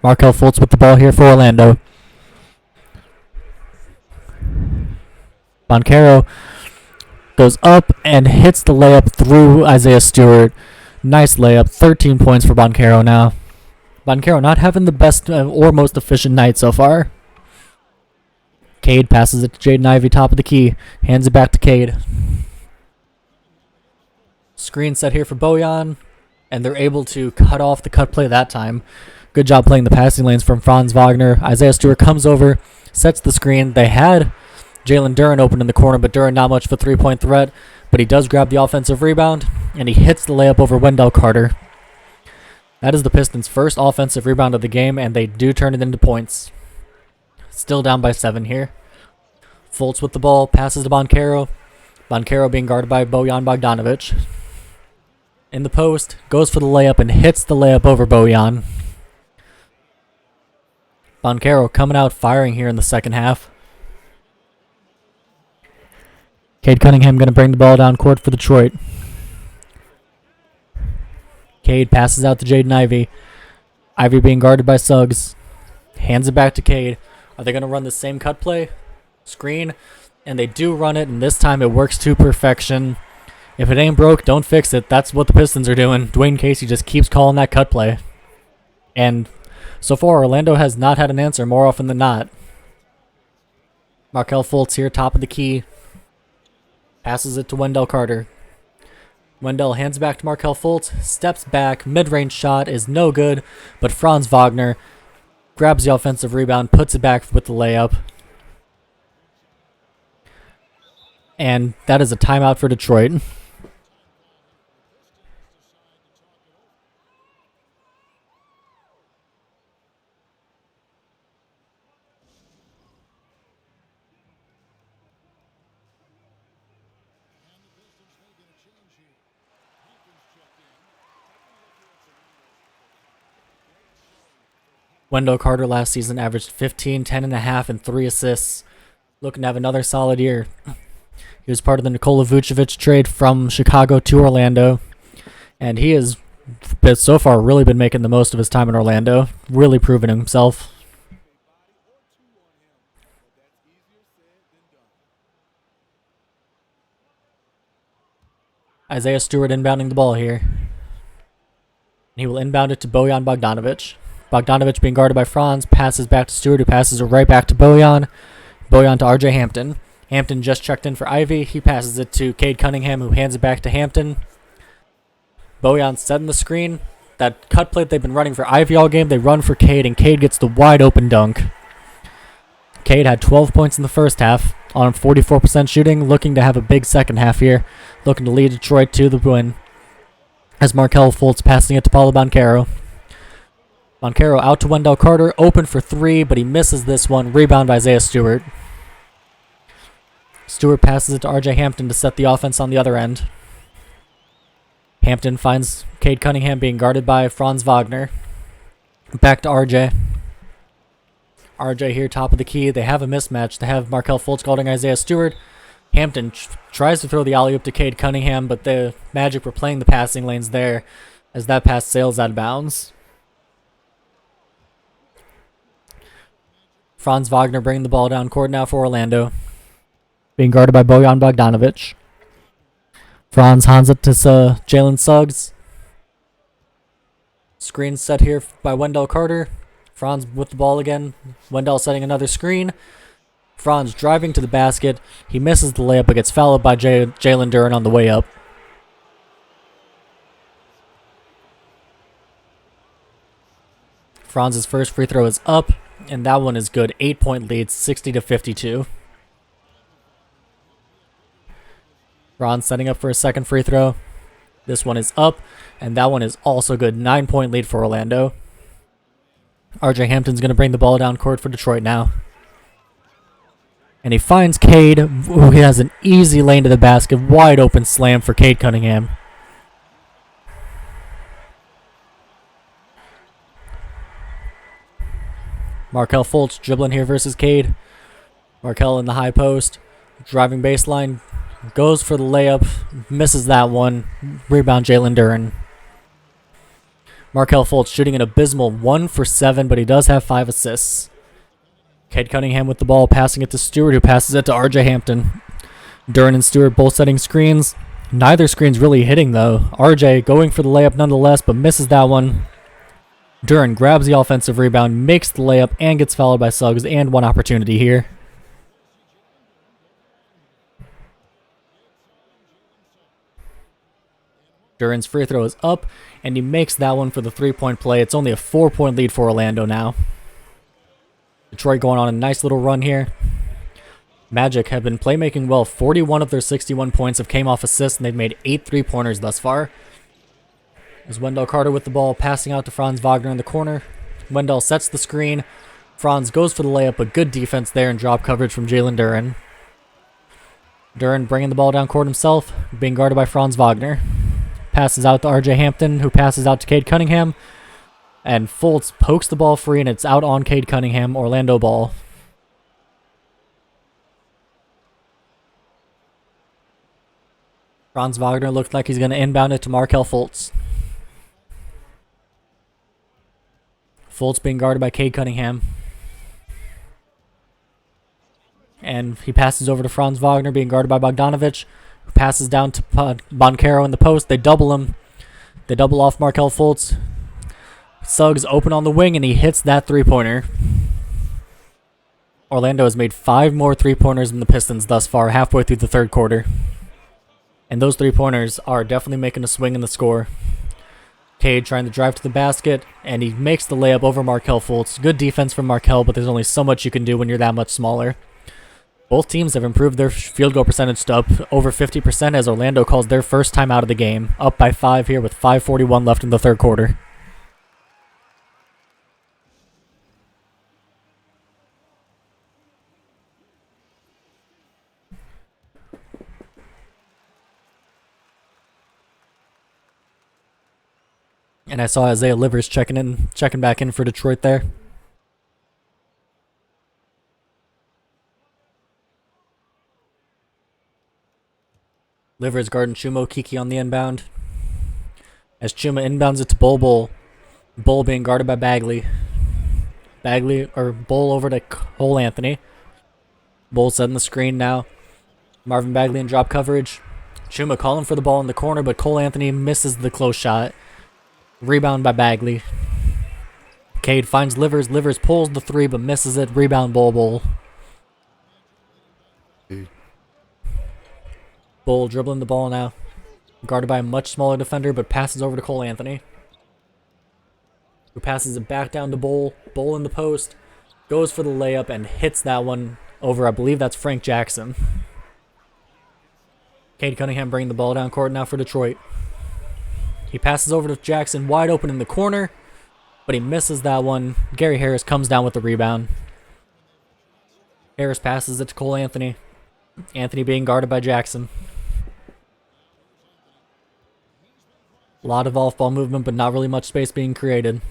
Markelle Fultz with the ball here for Orlando. Boncaro goes up and hits the layup through Isaiah Stewart. Nice layup. 13 points for Boncaro now. Boncaro not having the best or most efficient night so far. Cade passes it to Jaden Ivey, top of the key. Hands it back to Cade. Screen set here for Bojan, and they're able to cut off the cut play that time. Good job playing the passing lanes from Franz Wagner. Isaiah Stewart comes over, sets the screen. They had Jalen Duren open in the corner, but Duren not much of a three-point threat. But he does grab the offensive rebound, and he hits the layup over Wendell Carter. That is the Pistons' first offensive rebound of the game, and they do turn it into points. Still down by 7 here. Fultz with the ball, passes to Boncaro. Boncaro being guarded by Bojan Bogdanovich. In the post, goes for the layup and hits the layup over Bojan. Boncaro coming out firing here in the second half. Cade Cunningham going to bring the ball down court for Detroit. Cade passes out to Jaden Ivey. Ivey being guarded by Suggs. Hands it back to Cade. Are they going to run the same cut play? Screen. And they do run it, and this time it works to perfection. If it ain't broke, don't fix it. That's what the Pistons are doing. Dwayne Casey just keeps calling that cut play. And so far, Orlando has not had an answer more often than not. Markelle Fultz here, top of the key. Passes it to Wendell Carter. Wendell hands back to Markelle Fultz. Steps back. Mid-range shot is no good. But Franz Wagner grabs the offensive rebound. Puts it back with the layup. And that is a timeout for Detroit. Wendell Carter last season averaged 15, 10.5, and 3 assists. Looking to have another solid year. He was part of the Nikola Vucevic trade from Chicago to Orlando. And he has, so far, really been making the most of his time in Orlando. Really proving himself. Isaiah Stewart inbounding the ball here. He will inbound it to Bojan Bogdanovich. Bogdanovich being guarded by Franz, passes back to Stewart, who passes it right back to Bojan. Bojan to RJ Hampton. Hampton just checked in for Ivy. He passes it to Cade Cunningham, who hands it back to Hampton. Bojan setting the screen. That cut play they've been running for Ivy all game, they run for Cade, and Cade gets the wide open dunk. Cade had 12 points in the first half on 44% shooting, looking to have a big second half here, looking to lead Detroit to the win. As Markelle Fultz passing it to Paulo Boncaro. Boncaro out to Wendell Carter, open for 3, but he misses this one. Rebound by Isaiah Stewart. Stewart passes it to RJ Hampton to set the offense on the other end. Hampton finds Cade Cunningham being guarded by Franz Wagner. Back to RJ. RJ here, top of the key. They have a mismatch. They have Markelle Fultz guarding Isaiah Stewart. Hampton tries to throw the alley-oop to Cade Cunningham, but the Magic were playing the passing lanes there as that pass sails out of bounds. Franz Wagner bringing the ball down court now for Orlando. Being guarded by Bojan Bogdanovich. Franz hands it to Jalen Suggs. Screen set here by Wendell Carter. Franz with the ball again. Wendell setting another screen. Franz driving to the basket. He misses the layup but gets fouled by Jalen Duren on the way up. Franz's first free throw is up, and that one is good. 8-point lead, 60-52. Franz setting up for a second free throw. This one is up, and that one is also good. 9-point lead for Orlando. RJ Hampton's going to bring the ball down court for Detroit now. And he finds Cade, who has an easy lane to the basket. Wide open slam for Cade Cunningham. Markelle Fultz dribbling here versus Cade. Markelle in the high post. Driving baseline. Goes for the layup. Misses that one. Rebound Jalen Duren. Markelle Fultz shooting an abysmal 1 for 7, but he does have 5 assists. Cade Cunningham with the ball, passing it to Stewart, who passes it to RJ Hampton. Duren and Stewart both setting screens. Neither screen's really hitting, though. RJ going for the layup nonetheless, but misses that one. Duren grabs the offensive rebound, makes the layup, and gets fouled by Suggs, and one opportunity here. Duren's free throw is up, and he makes that one for the 3-point play. It's only a 4-point lead for Orlando now. Detroit going on a nice little run here. Magic have been playmaking well. 41 of their 61 points have came off assists, and they've made 8 3-pointers thus far. There's Wendell Carter with the ball, passing out to Franz Wagner in the corner. Wendell sets the screen. Franz goes for the layup, but good defense there and drop coverage from Jalen Duren. Duren bringing the ball down court himself, being guarded by Franz Wagner. Passes out to RJ Hampton, who passes out to Cade Cunningham. And Fultz pokes the ball free, and it's out on Cade Cunningham. Orlando ball. Franz Wagner looks like he's going to inbound it to Markelle Fultz. Fultz being guarded by Cade Cunningham. And he passes over to Franz Wagner, being guarded by Bogdanovic, who passes down to Boncaro in the post. They double him. They double off Markelle Fultz. Suggs open on the wing, and he hits that 3-pointer. Orlando has made 5 more 3-pointers than the Pistons thus far, halfway through the third quarter. And those 3-pointers are definitely making a swing in the score. Cade trying to drive to the basket, and he makes the layup over Markelle Fultz. Good defense from Markelle, but there's only so much you can do when you're that much smaller. Both teams have improved their field goal percentage to up over 50% as Orlando calls their first time out of the game. Up by 5 here with 5:41 left in the third quarter. And I saw Isaiah Livers checking back in for Detroit there. Livers guarding Chuma Okeke on the inbound. As Chuma inbounds it to Bull. Bull being guarded by Bagley. Bull over to Cole Anthony. Bull setting the screen now. Marvin Bagley in drop coverage. Chuma calling for the ball in the corner, but Cole Anthony misses the close shot. Rebound by Bagley. Cade finds Livers. Livers pulls the 3 but misses it. Rebound Bull. Bull dribbling the ball now. Guarded by a much smaller defender, but passes over to Cole Anthony, who passes it back down to Bull. Bull in the post. Goes for the layup and hits that one over, I believe that's Frank Jackson. Cade Cunningham bringing the ball down court now for Detroit. He passes over to Jackson, wide open in the corner, but he misses that one. Gary Harris comes down with the rebound. Harris passes it to Cole Anthony. Anthony being guarded by Jackson. A lot of off-ball movement, but not really much space being created.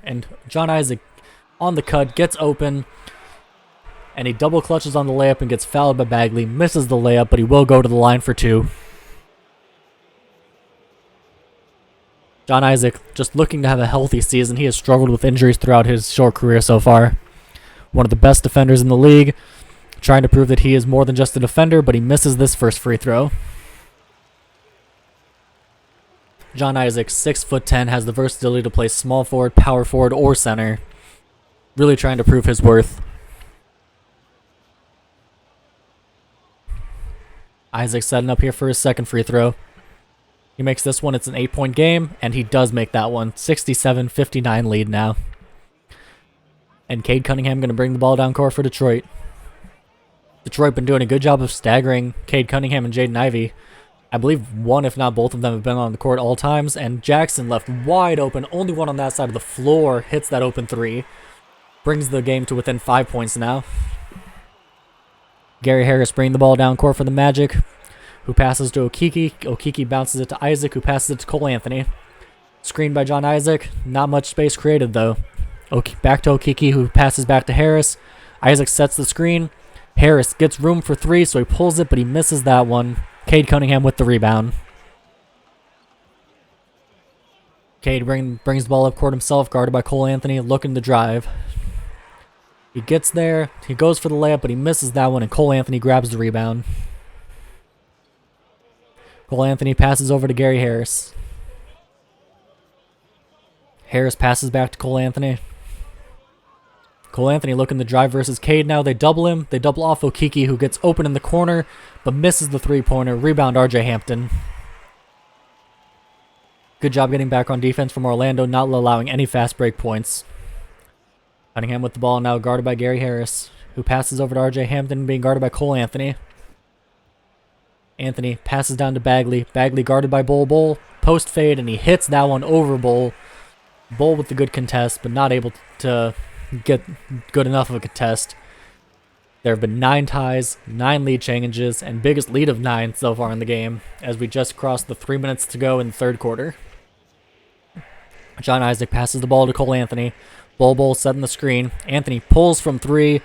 And John Isaac on the cut, gets open, and he double clutches on the layup and gets fouled by Bagley. Misses the layup, but he will go to the line for 2. John Isaac just looking to have a healthy season. He has struggled with injuries throughout his short career so far. One of the best defenders in the league. Trying to prove that he is more than just a defender, but he misses this first free throw. John Isaac, 6'10", has the versatility to play small forward, power forward, or center. Really trying to prove his worth. Isaac setting up here for his second free throw. He makes this one. It's an 8-point game, and he does make that one. 67-59 lead now. And Cade Cunningham going to bring the ball down court for Detroit. Detroit been doing a good job of staggering Cade Cunningham and Jaden Ivey. I believe one, if not both of them, have been on the court all times. And Jackson left wide open. Only one on that side of the floor hits that open three. Brings the game to within 5 points now. Gary Harris bringing the ball down court for the Magic, who passes to Okeke. Okeke bounces it to Isaac, who passes it to Cole Anthony. Screened by John Isaac. Not much space created, though. Back to Okeke, who passes back to Harris. Isaac sets the screen. Harris gets room for three, so he pulls it, but he misses that one. Cade Cunningham with the rebound. Cade brings the ball up court himself, guarded by Cole Anthony, looking to drive. He gets there. He goes for the layup, but he misses that one, and Cole Anthony grabs the rebound. Cole Anthony passes over to Gary Harris. Harris passes back to Cole Anthony. Cole Anthony looking to drive versus Cade now. They double him. They double off Okeke, who gets open in the corner, but misses the three-pointer. Rebound, RJ Hampton. Good job getting back on defense from Orlando, not allowing any fast break points. Cunningham with the ball now, guarded by Gary Harris, who passes over to RJ Hampton, being guarded by Cole Anthony. Anthony passes down to Bagley. Bagley guarded by Bol. Post fade, and he hits that one over Bol. Bol with the good contest, but not able to get good enough of a contest. There have been 9 ties, 9 lead changes, and biggest lead of 9 so far in the game, as we just crossed the 3 minutes to go in the third quarter. John Isaac passes the ball to Cole Anthony. Bol setting the screen. Anthony pulls from 3,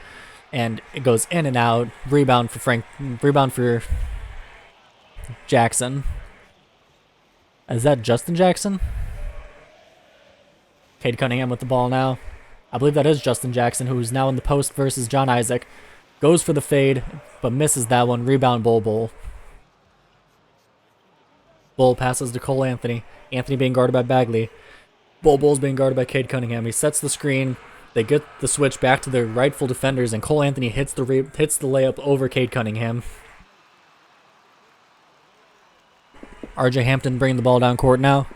and it goes in and out. Rebound for Jackson. Is that Justin Jackson? Cade Cunningham with the ball now. I believe that is Justin Jackson, who's now in the post versus John Isaac. Goes for the fade, but misses that one. Rebound, Bol. Bol passes to Cole Anthony. Anthony being guarded by Bagley. Bol's being guarded by Cade Cunningham. He sets the screen. They get the switch back to their rightful defenders, and Cole Anthony hits the layup over Cade Cunningham. RJ Hampton bringing the ball down court now.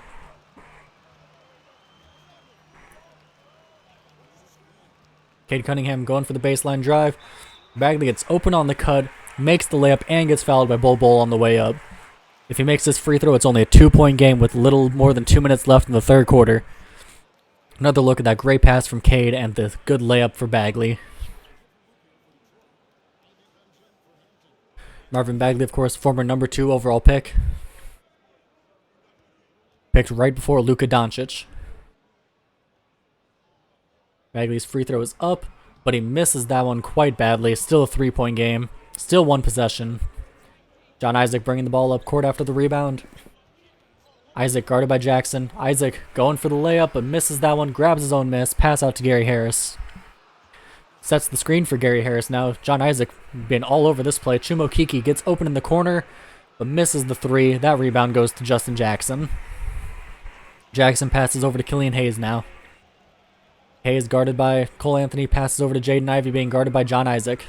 Cade Cunningham going for the baseline drive. Bagley gets open on the cut, makes the layup, and gets fouled by Bol on the way up. If he makes this free throw, it's only a 2-point game with little more than 2 minutes left in the third quarter. Another look at that great pass from Cade and the good layup for Bagley. Marvin Bagley, of course, former number 2 overall pick. Picked right before Luka Doncic. Bagley's free throw is up, but he misses that one quite badly. Still a 3-point game. Still 1 possession. John Isaac bringing the ball up court after the rebound. Isaac guarded by Jackson. Isaac going for the layup, but misses that one. Grabs his own miss. Pass out to Gary Harris. Sets the screen for Gary Harris now. John Isaac being all over this play. Chuma Okeke gets open in the corner, but misses the 3. That rebound goes to Justin Jackson. Jackson passes over to Killian Hayes now. Hayes guarded by Cole Anthony, passes over to Jaden Ivey, being guarded by John Isaac.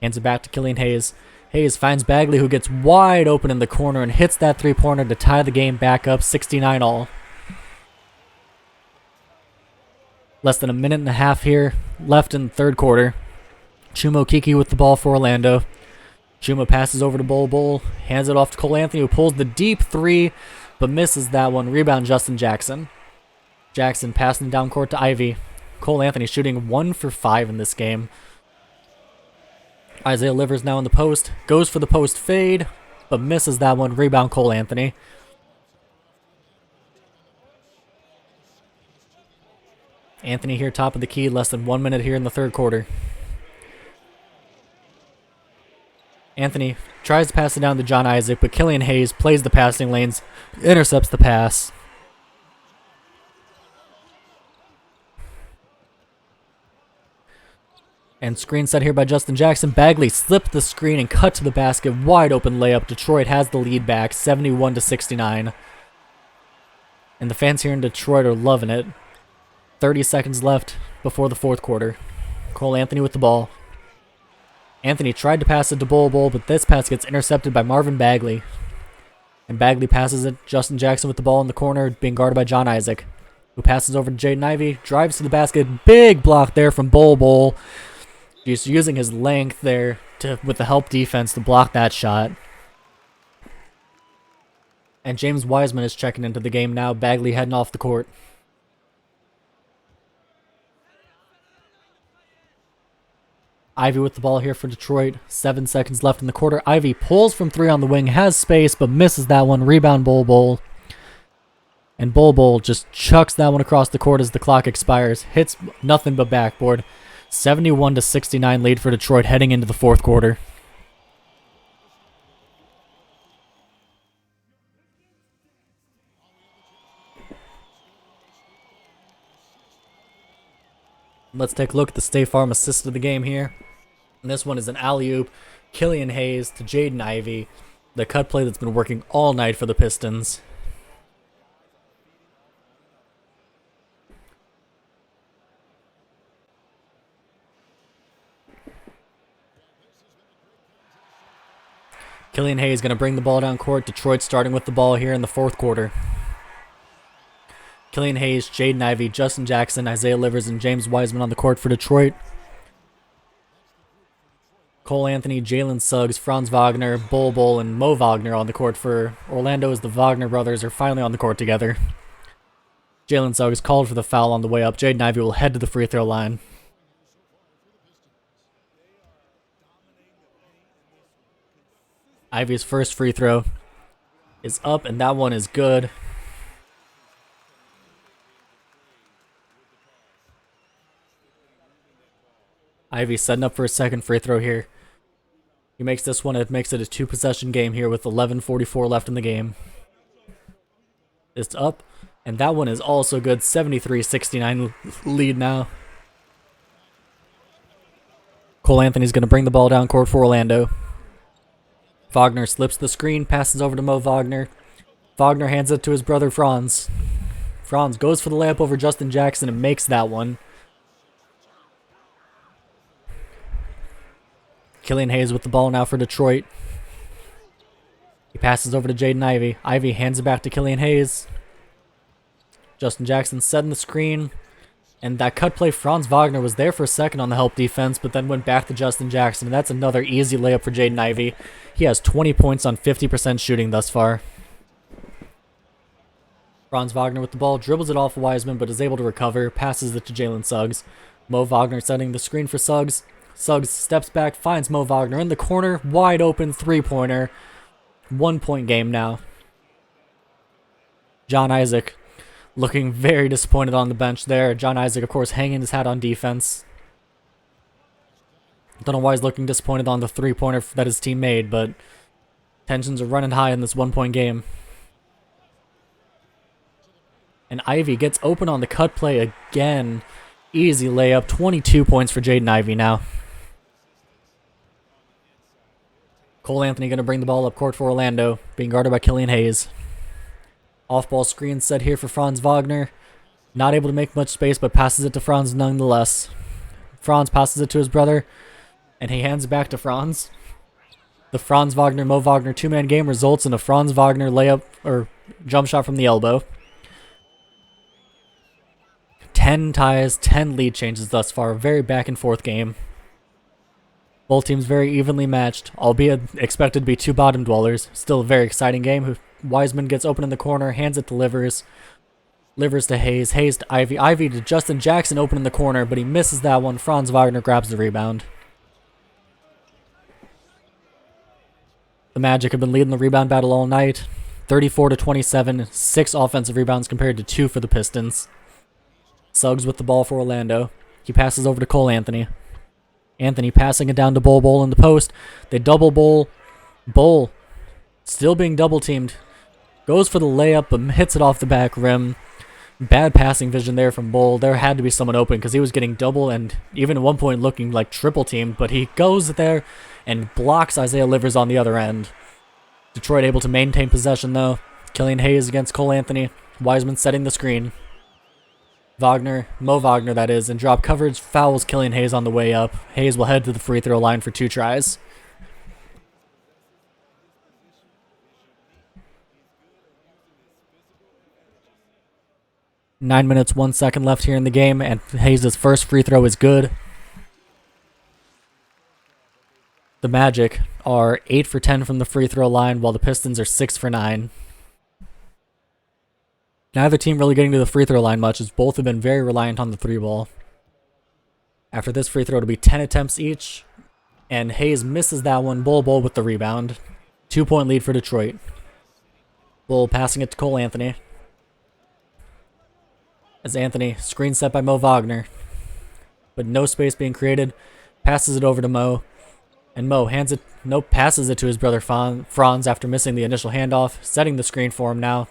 Hands it back to Killian Hayes. Hayes finds Bagley, who gets wide open in the corner and hits that 3-pointer to tie the game back up 69-all. Less than a minute and a half here left in the third quarter. Chuma Okeke with the ball for Orlando. Chuma passes over to Bol, hands it off to Cole Anthony, who pulls the deep 3, but misses that one. Rebound, Justin Jackson. Jackson passing down court to Ivy. Cole Anthony shooting 1 for 5 in this game. Isaiah Livers now in the post. Goes for the post fade, but misses that one. Rebound, Cole Anthony. Anthony here top of the key. Less than 1 minute here in the third quarter. Anthony tries to pass it down to John Isaac, but Killian Hayes plays the passing lanes. Intercepts the pass. And screen set here by Justin Jackson. Bagley slipped the screen and cut to the basket. Wide open layup. Detroit has the lead back, 71-69. And the fans here in Detroit are loving it. 30 seconds left before the fourth quarter. Cole Anthony with the ball. Anthony tried to pass it to Bol, but this pass gets intercepted by Marvin Bagley. And Bagley passes it. Justin Jackson with the ball in the corner, being guarded by John Isaac, who passes over to Jaden Ivey, drives to the basket. Big block there from Bol. Just using his length there with the help defense to block that shot. And James Wiseman is checking into the game now. Bagley heading off the court. Ivey with the ball here for Detroit. 7 seconds left in the quarter. Ivey pulls from 3 on the wing, has space, but misses that one. Rebound Bol. And Bol just chucks that one across the court as the clock expires. Hits nothing but backboard. 71-69 lead for Detroit heading into the fourth quarter. Let's take a look at the State Farm assist of the game here. And this one is an alley-oop. Killian Hayes to Jaden Ivey. The cut play that's been working all night for the Pistons. Killian Hayes going to bring the ball down court. Detroit starting with the ball here in the fourth quarter. Killian Hayes, Jaden Ivey, Justin Jackson, Isaiah Livers, and James Wiseman on the court for Detroit. Cole Anthony, Jalen Suggs, Franz Wagner, Bol, and Mo Wagner on the court for Orlando as the Wagner brothers are finally on the court together. Jalen Suggs called for the foul on the way up. Jaden Ivey will head to the free throw line. Ivey's first free throw is up, and that one is good. Ivey setting up for a second free throw here. He makes this one. It makes it a 2-possession game here with 11:44 left in the game. It's up, and that one is also good. 73-69 lead now. Cole Anthony's going to bring the ball down court for Orlando. Wagner slips the screen, passes over to Mo Wagner. Wagner hands it to his brother Franz. Franz goes for the layup over Justin Jackson and makes that one. Killian Hayes with the ball now for Detroit. He passes over to Jaden Ivey. Ivey hands it back to Killian Hayes. Justin Jackson setting the screen. And that cut play, Franz Wagner was there for a second on the help defense, but then went back to Justin Jackson. And that's another easy layup for Jaden Ivey. He has 20 points on 50% shooting thus far. Franz Wagner with the ball, dribbles it off Wiseman, but is able to recover. Passes it to Jalen Suggs. Mo Wagner setting the screen for Suggs. Suggs steps back, finds Mo Wagner in the corner. Wide open three-pointer. 1-point game now. John Isaac looking very disappointed on the bench there. John Isaac, of course, hanging his hat on defense. Don't know why he's looking disappointed on the three-pointer that his team made, but tensions are running high in this 1-point game. And Ivey gets open on the cut play again. Easy layup. 22 points for Jaden Ivey now. Cole Anthony going to bring the ball up court for Orlando, being guarded by Killian Hayes. Off-ball screen set here for Franz Wagner. Not able to make much space, but passes it to Franz nonetheless. Franz passes it to his brother, and he hands it back to Franz. The Franz Wagner, Mo Wagner 2-man game results in a Franz Wagner layup, or jump shot from the elbow. 10 ties, 10 lead changes thus far. Very back-and-forth game. Both teams very evenly matched, albeit expected to be 2 bottom dwellers. Still a very exciting game. Wiseman gets open in the corner, hands it to Livers. Livers to Hayes. Hayes to Ivey. Ivey to Justin Jackson open in the corner, but he misses that one. Franz Wagner grabs the rebound. The Magic have been leading the rebound battle all night. 34-27. 6 offensive rebounds compared to 2 for the Pistons. Suggs with the ball for Orlando. He passes over to Cole Anthony. Anthony passing it down to Bol in the post. They double Bol. Bol still being double teamed. Goes for the layup, but hits it off the back rim. Bad passing vision there from Bol. There had to be someone open because he was getting double and even at one point looking like triple teamed, but he goes there and blocks Isaiah Livers on the other end. Detroit able to maintain possession though. Killian Hayes against Cole Anthony. Wiseman setting the screen. Mo Wagner that is, in drop coverage, fouls Killian Hayes on the way up. Hayes will head to the free throw line for 2 tries. Nine minutes, 1 second left here in the game, and Hayes' first free throw is good. The Magic are 8 for 10 from the free throw line, while the Pistons are 6 for 9. Neither team really getting to the free throw line much, as both have been very reliant on the 3-ball. After this free throw, it'll be 10 attempts each, and Hayes misses that one. Bull with the rebound. 2-point lead for Detroit. Bull passing it to Cole Anthony. As Anthony, screen set by Mo Wagner, but no space being created, passes it over to Mo, and Mo passes it to his brother Franz after missing the initial handoff, setting the screen for him now.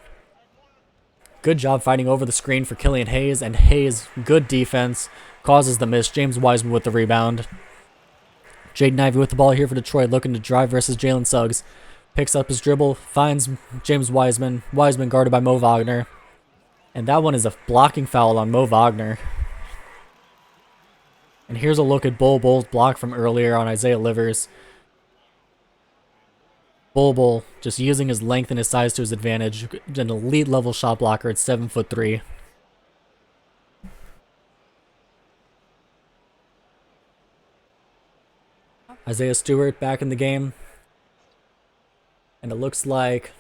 Good job fighting over the screen for Killian Hayes, and Hayes, good defense, causes the miss. James Wiseman with the rebound. Jaden Ivey with the ball here for Detroit, looking to drive versus Jalen Suggs. Picks up his dribble, finds James Wiseman. Wiseman guarded by Mo Wagner. And that one is a blocking foul on Mo Wagner. And here's a look at Bull's block from earlier on Isaiah Livers. Bull just using his length and his size to his advantage. An elite level shot blocker at 7'3". Isaiah Stewart back in the game. And it looks like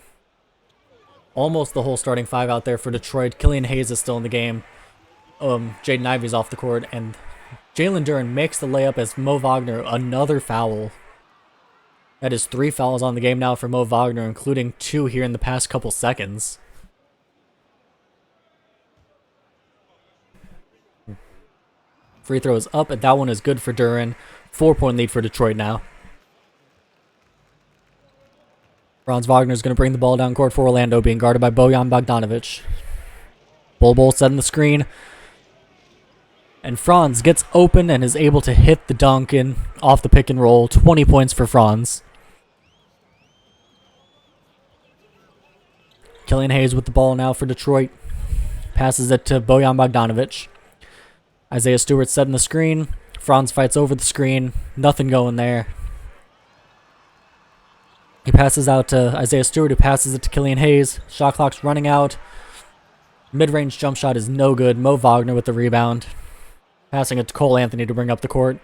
almost the whole starting 5 out there for Detroit. Killian Hayes is still in the game. Jaden Ivey's off the court. And Jalen Duren makes the layup as Mo Wagner, another foul. That is 3 fouls on the game now for Mo Wagner, including 2 here in the past couple seconds. Free throw is up, and that one is good for Duren. 4-point lead for Detroit now. Franz Wagner is going to bring the ball down court for Orlando, being guarded by Bojan Bogdanovic. Bull setting the screen. And Franz gets open and is able to hit the dunk in off the pick and roll. 20 points for Franz. Killian Hayes with the ball now for Detroit. Passes it to Bojan Bogdanovic. Isaiah Stewart setting the screen. Franz fights over the screen. Nothing going there. He passes out to Isaiah Stewart, who passes it to Killian Hayes. Shot clock's running out. Mid-range jump shot is no good. Mo Wagner with the rebound. Passing it to Cole Anthony to bring up the court.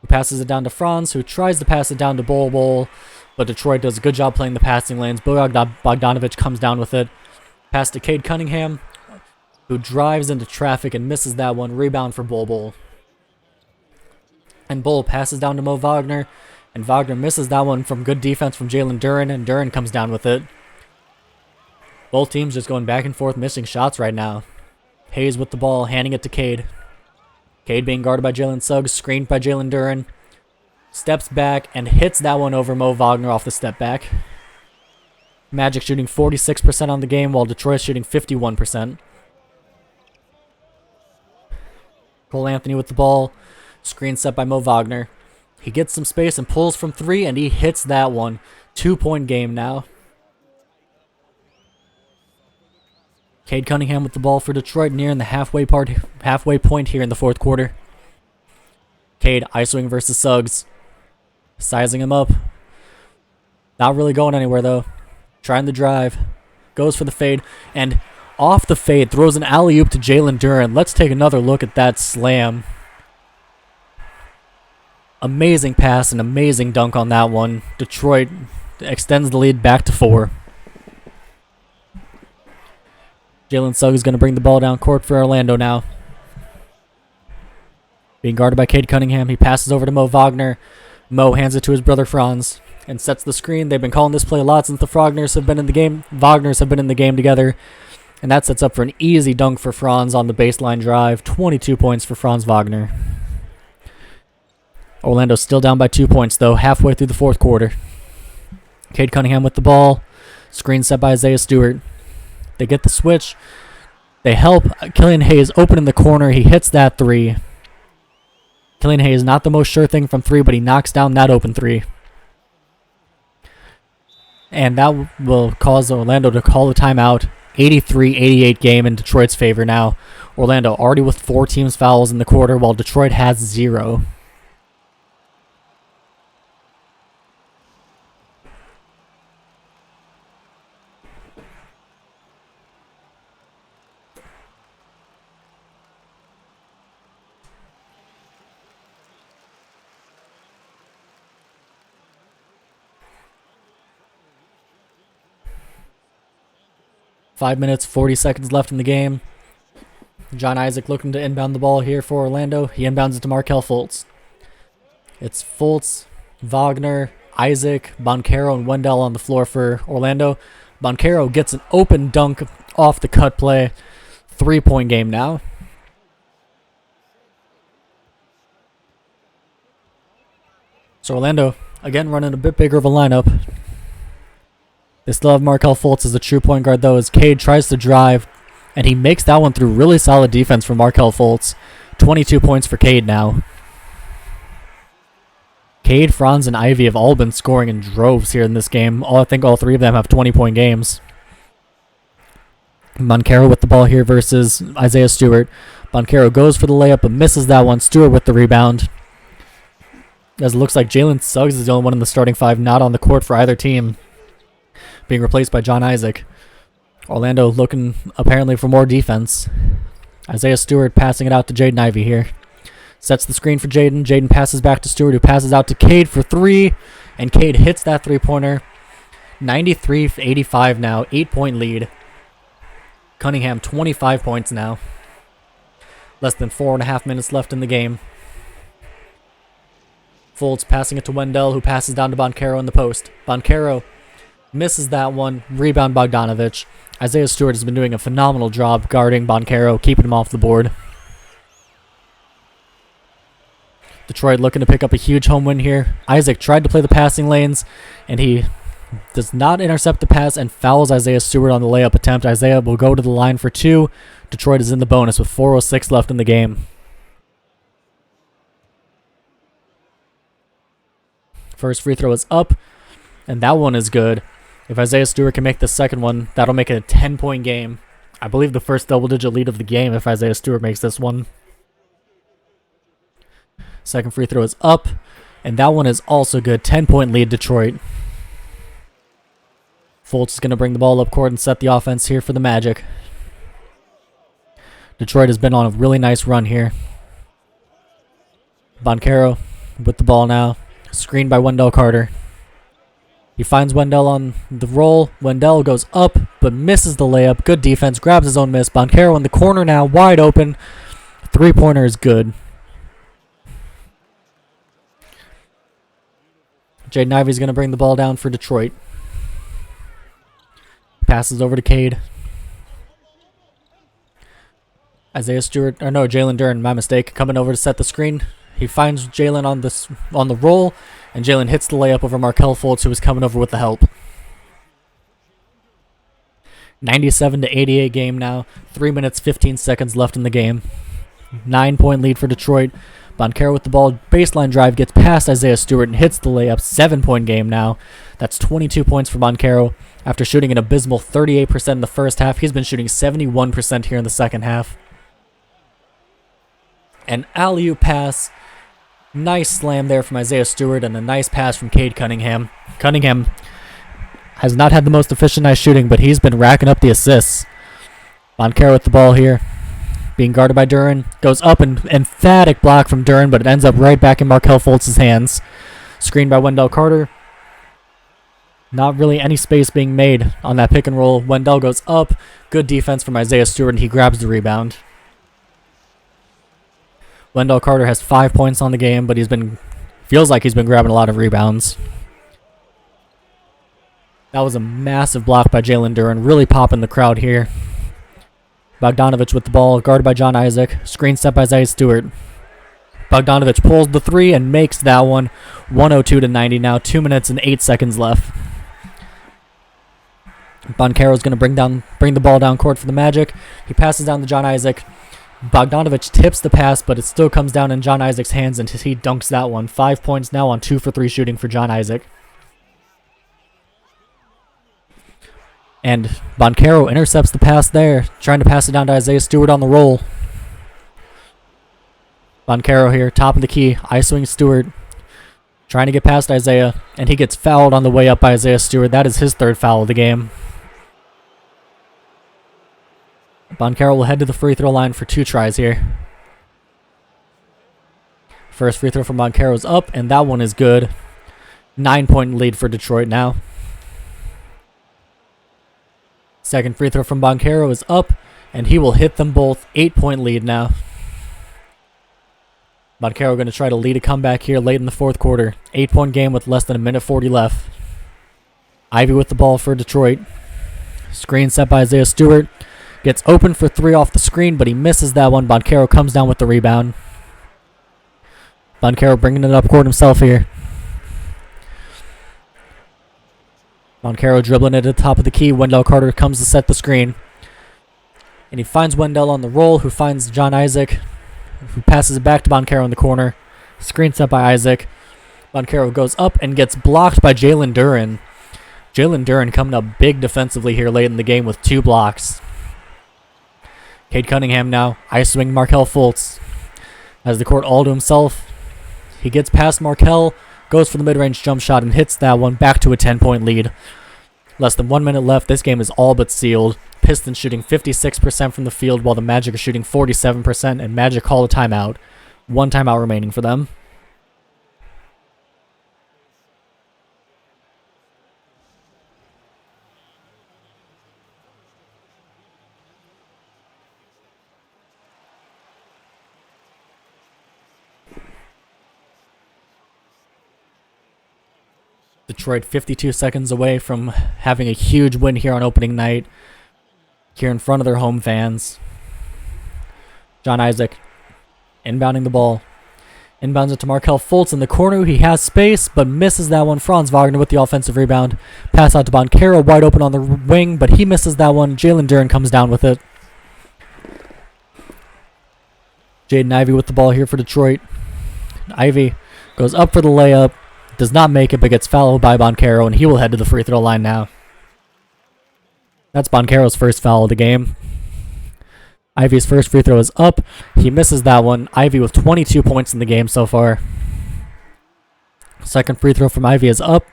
Who passes it down to Franz, who tries to pass it down to Bull. But Detroit does a good job playing the passing lanes. Bogdanovic comes down with it. Pass to Cade Cunningham, who drives into traffic and misses that one. Rebound for Bull. And Bull passes down to Mo Wagner. And Wagner misses that one from good defense from Jalen Duren, and Duren comes down with it. Both teams just going back and forth, missing shots right now. Hayes with the ball, handing it to Cade. Cade being guarded by Jalen Suggs, screened by Jalen Duren. Steps back and hits that one over Mo Wagner off the step back. Magic shooting 46% on the game, while Detroit shooting 51%. Cole Anthony with the ball. Screen set by Mo Wagner. He gets some space and pulls from 3, and he hits that one. 2-point game now. Cade Cunningham with the ball for Detroit, nearing the halfway point here in the 4th quarter. Cade isoing versus Suggs. Sizing him up. Not really going anywhere, though. Trying the drive. Goes for the fade. And off the fade, throws an alley-oop to Jalen Duren. Let's take another look at that slam. Amazing pass and amazing dunk on that one. Detroit extends the lead back to 4. Jalen Suggs is going to bring the ball down court for Orlando now. Being guarded by Cade Cunningham, he passes over to Mo Wagner. Mo hands it to his brother Franz and sets the screen. They've been calling this play a lot since the Wagners have been in the game together. And that sets up for an easy dunk for Franz on the baseline drive. 22 points for Franz Wagner. Orlando's still down by 2 points, though, halfway through the 4th quarter. Cade Cunningham with the ball. Screen set by Isaiah Stewart. They get the switch. They help Killian Hayes open in the corner. He hits that 3. Killian Hayes, not the most sure thing from 3, but he knocks down that open 3. And that will cause Orlando to call a timeout. 83-88 game in Detroit's favor now. Orlando already with 4 teams fouls in the quarter, while Detroit has 0. Five minutes, 40 seconds left in the game. John Isaac looking to inbound the ball here for Orlando. He inbounds it to Markelle Fultz. It's Fultz, Wagner, Isaac, Banchero, and Wendell on the floor for Orlando. Banchero gets an open dunk off the cut play. 3-point game now. So Orlando, again, running a bit bigger of a lineup. They still have Markelle Fultz as a true point guard, though, as Cade tries to drive, and he makes that one through really solid defense from Markelle Fultz. 22 points for Cade now. Cade, Franz, and Ivy have all been scoring in droves here in this game. I think all 3 of them have 20-point games. Banchero with the ball here versus Isaiah Stewart. Banchero goes for the layup, but misses that one. Stewart with the rebound. As it looks like Jalen Suggs is the only one in the starting 5 not on the court for either team, being replaced by John Isaac. Orlando looking apparently for more defense. Isaiah Stewart passing it out to Jaden Ivey here. Sets the screen for Jaden. Jaden passes back to Stewart, who passes out to Cade for 3. And Cade hits that 3-pointer. 93-85 now. 8-point lead. Cunningham 25 points now. Less than 4.5 minutes left in the game. Fultz passing it to Wendell, who passes down to Banchero in the post. Banchero misses that one. Rebound Bogdanovich. Isaiah Stewart has been doing a phenomenal job guarding Banchero, keeping him off the board. Detroit looking to pick up a huge home win here. Isaac tried to play the passing lanes, and he does not intercept the pass and fouls Isaiah Stewart on the layup attempt. Isaiah will go to the line for 2. Detroit is in the bonus with 4:06 left in the game. First free throw is up, and that one is good. If Isaiah Stewart can make the second one, that'll make it a 10-point game. I believe the first double-digit lead of the game if Isaiah Stewart makes this one. Second free throw is up, and that one is also good. 10-point lead, Detroit. Fultz is going to bring the ball up court and set the offense here for the Magic. Detroit has been on a really nice run here. Banchero with the ball now. Screened by Wendell Carter. He finds Wendell on the roll. Wendell goes up, but misses the layup. Good defense. Grabs his own miss. Banchero in the corner now. Wide open. 3-pointer is good. Jaden Ivey's going to bring the ball down for Detroit. Passes over to Cade. Jalen Duren, my mistake, coming over to set the screen. He finds Jalen on the roll, and Jalen hits the layup over Markelle Fultz, who was coming over with the help. 97-88 game now. 3 minutes, 15 seconds left in the game. 9-point lead for Detroit. Banchero with the ball. Baseline drive gets past Isaiah Stewart and hits the layup. 7-point game now. That's 22 points for Banchero. After shooting an abysmal 38% in the first half, he's been shooting 71% here in the second half. An alley-oop pass. Nice slam there from Isaiah Stewart, and a nice pass from Cade Cunningham. Cunningham has not had the most efficient night shooting, but he's been racking up the assists. Banchero with the ball here. Being guarded by Duren. Goes up, and emphatic block from Duren, but it ends up right back in Markelle Fultz's hands. Screened by Wendell Carter. Not really any space being made on that pick and roll. Wendell goes up. Good defense from Isaiah Stewart, and he grabs the rebound. Wendell Carter has 5 points on the game, but feels like he's been grabbing a lot of rebounds. That was a massive block by Jalen Duren, really popping the crowd here. Bogdanovich with the ball, guarded by John Isaac. Screen set by Isaiah Stewart. Bogdanovich pulls the 3 and makes that one. 102-90 now. 2 minutes and 8 seconds left. Banchero's going to bring the ball down court for the Magic. He passes down to John Isaac. Bogdanovich tips the pass, but it still comes down in John Isaac's hands, and he dunks that one. 5 points now on 2 for 3 shooting for John Isaac. And Boncaro intercepts the pass there, trying to pass it down to Isaiah Stewart on the roll. Boncaro here, top of the key, isoing Stewart, trying to get past Isaiah, and he gets fouled on the way up by Isaiah Stewart. That is his third foul of the game. Boncaro will head to the free throw line for 2 tries here. First free throw from Boncaro is up, and that one is good. 9-point lead for Detroit now. Second free throw from Boncaro is up, and he will hit them both. 8-point lead now. Boncaro going to try to lead a comeback here late in the fourth quarter. 8-point game with less than a minute 40 left. Ivy with the ball for Detroit. Screen set by Isaiah Stewart. Gets open for 3 off the screen, but he misses that one. Boncaro comes down with the rebound. Boncaro bringing it up court himself here. Boncaro dribbling it at the top of the key. Wendell Carter comes to set the screen. And he finds Wendell on the roll, who finds John Isaac, who passes it back to Boncaro in the corner. Screen set by Isaac. Boncaro goes up and gets blocked by Jalen Duren. Jalen Duren coming up big defensively here late in the game with 2 blocks. Cade Cunningham now isoing Markelle Fultz. Has the court all to himself. He gets past Markelle, goes for the mid-range jump shot and hits that one, back to a 10-point lead. Less than 1 minute left. This game is all but sealed. Pistons shooting 56% from the field, while the Magic are shooting 47%, and Magic call a timeout. 1 timeout remaining for them. Detroit 52 seconds away from having a huge win here on opening night, here in front of their home fans. John Isaac inbounding the ball. Inbounds it to Markelle Fultz in the corner. He has space, but misses that one. Franz Wagner with the offensive rebound. Pass out to Boncaro, wide open on the wing, but he misses that one. Jalen Duren comes down with it. Jaden Ivey with the ball here for Detroit. Ivey goes up for the layup. Does not make it, but gets fouled by Boncaro, and he will head to the free throw line now. That's Boncaro's first foul of the game. Ivey's first free throw is up. He misses that one. Ivey with 22 points in the game so far. Second free throw from Ivey is up.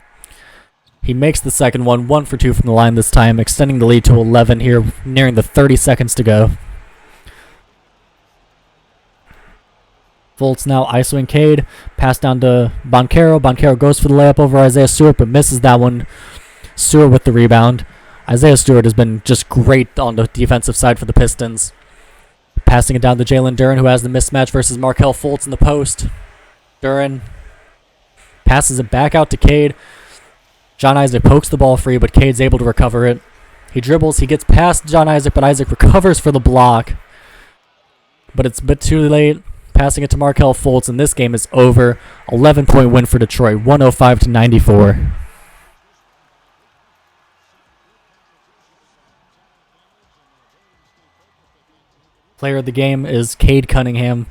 He makes the second one, 1 for 2 from the line this time, extending the lead to 11 here, nearing the 30 seconds to go. Fultz now isoing Cade. Pass down to Boncaro. Boncaro goes for the layup over Isaiah Stewart, but misses that one. Stewart with the rebound. Isaiah Stewart has been just great on the defensive side for the Pistons. Passing it down to Jalen Duren, who has the mismatch versus Markelle Fultz in the post. Duren passes it back out to Cade. John Isaac pokes the ball free, but Cade's able to recover it. He dribbles. He gets past John Isaac, but Isaac recovers for the block. But it's a bit too late. Passing it to Markelle Fultz, and this game is over. 11-point win for Detroit, 105-94. Player of the game is Cade Cunningham.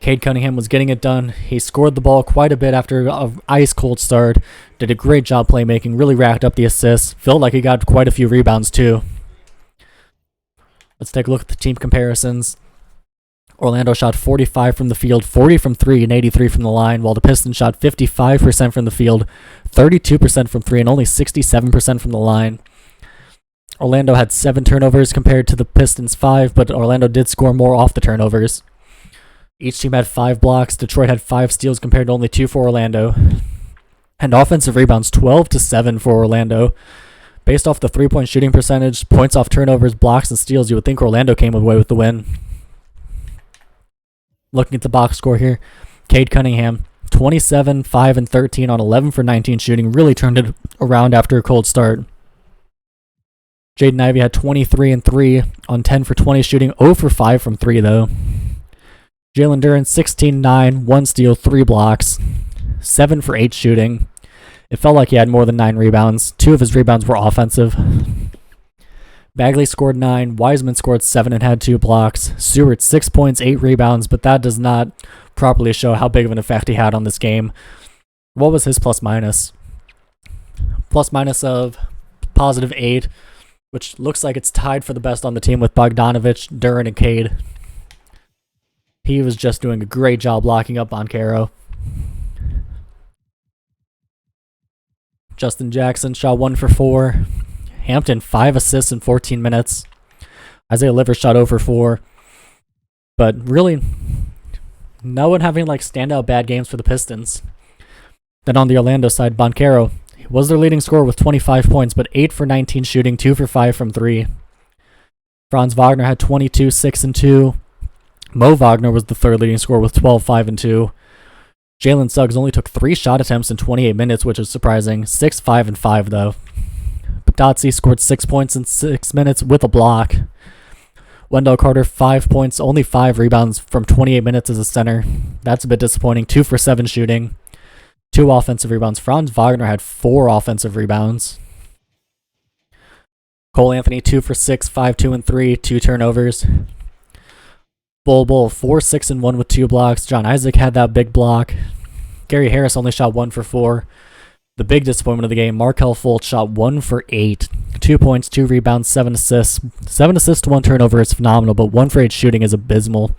Cade Cunningham was getting it done. He scored the ball quite a bit after an ice-cold start. Did a great job playmaking, really racked up the assists. Felt like he got quite a few rebounds too. Let's take a look at the team comparisons. Orlando shot 45 from the field, 40 from 3, and 83 from the line, while the Pistons shot 55% from the field, 32% from 3, and only 67% from the line. Orlando had 7 turnovers compared to the Pistons' 5, but Orlando did score more off the turnovers. Each team had 5 blocks. Detroit had 5 steals compared to only 2 for Orlando. And offensive rebounds, 12-7 for Orlando. Based off the 3-point shooting percentage, points off turnovers, blocks, and steals, you would think Orlando came away with the win. Looking at the box score here, Cade Cunningham, 27, 5, and 13 on 11 for 19 shooting, really turned it around after a cold start. Jaden Ivey had 23 and 3 on 10 for 20 shooting, 0 for 5 from 3 though. Jalen Duren, 16, 9, 1 steal, 3 blocks, 7 for 8 shooting. It felt like he had more than 9 rebounds. 2 of his rebounds were offensive. Bagley scored 9. Wiseman scored 7 and had 2 blocks. Stewart, 6 points, 8 rebounds, but that does not properly show how big of an effect he had on this game. What was his plus minus? plus minus of +8, which looks like it's tied for the best on the team with Bogdanovich, Duran, and Cade. He was just doing a great job locking up Boncaro. Justin Jackson shot 1 for 4. Hampton 5 assists in 14 minutes. Isaiah Livers shot 0 for 4. But really, no one having like standout bad games for the Pistons. Then on the Orlando side, Boncaro was their leading scorer with 25 points, but 8 for 19 shooting, 2 for 5 from 3. Franz Wagner had 22, 6 and 2. Mo Wagner was the third leading scorer with 12, 5 and 2. Jalen Suggs only took 3 shot attempts in 28 minutes, which is surprising. 6, 5 and 5 though. Batazzi scored 6 points in 6 minutes with a block. Wendell Carter 5 points, only 5 rebounds from 28 minutes as a center. That's a bit disappointing. 2 for 7 shooting. 2 offensive rebounds. Franz Wagner had 4 offensive rebounds. Cole Anthony 2 for 6, 5, 2 and 3, 2 turnovers. Bull 4, 6 and 1 with 2 blocks. John Isaac had that big block. Gary Harris only shot 1 for 4. The big disappointment of the game, Markelle Fultz shot 1 for 8. 2 points, 2 rebounds, 7 assists. 7 assists to 1 turnover is phenomenal, but 1 for 8 shooting is abysmal.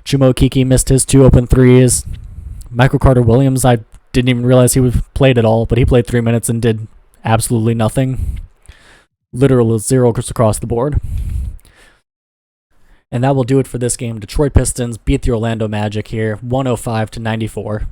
Chumo Kiki missed his 2 open threes. Michael Carter-Williams, I didn't even realize he played at all, but he played 3 minutes and did absolutely nothing. Literal zeros across the board. And that will do it for this game. Detroit Pistons beat the Orlando Magic here, 105-94.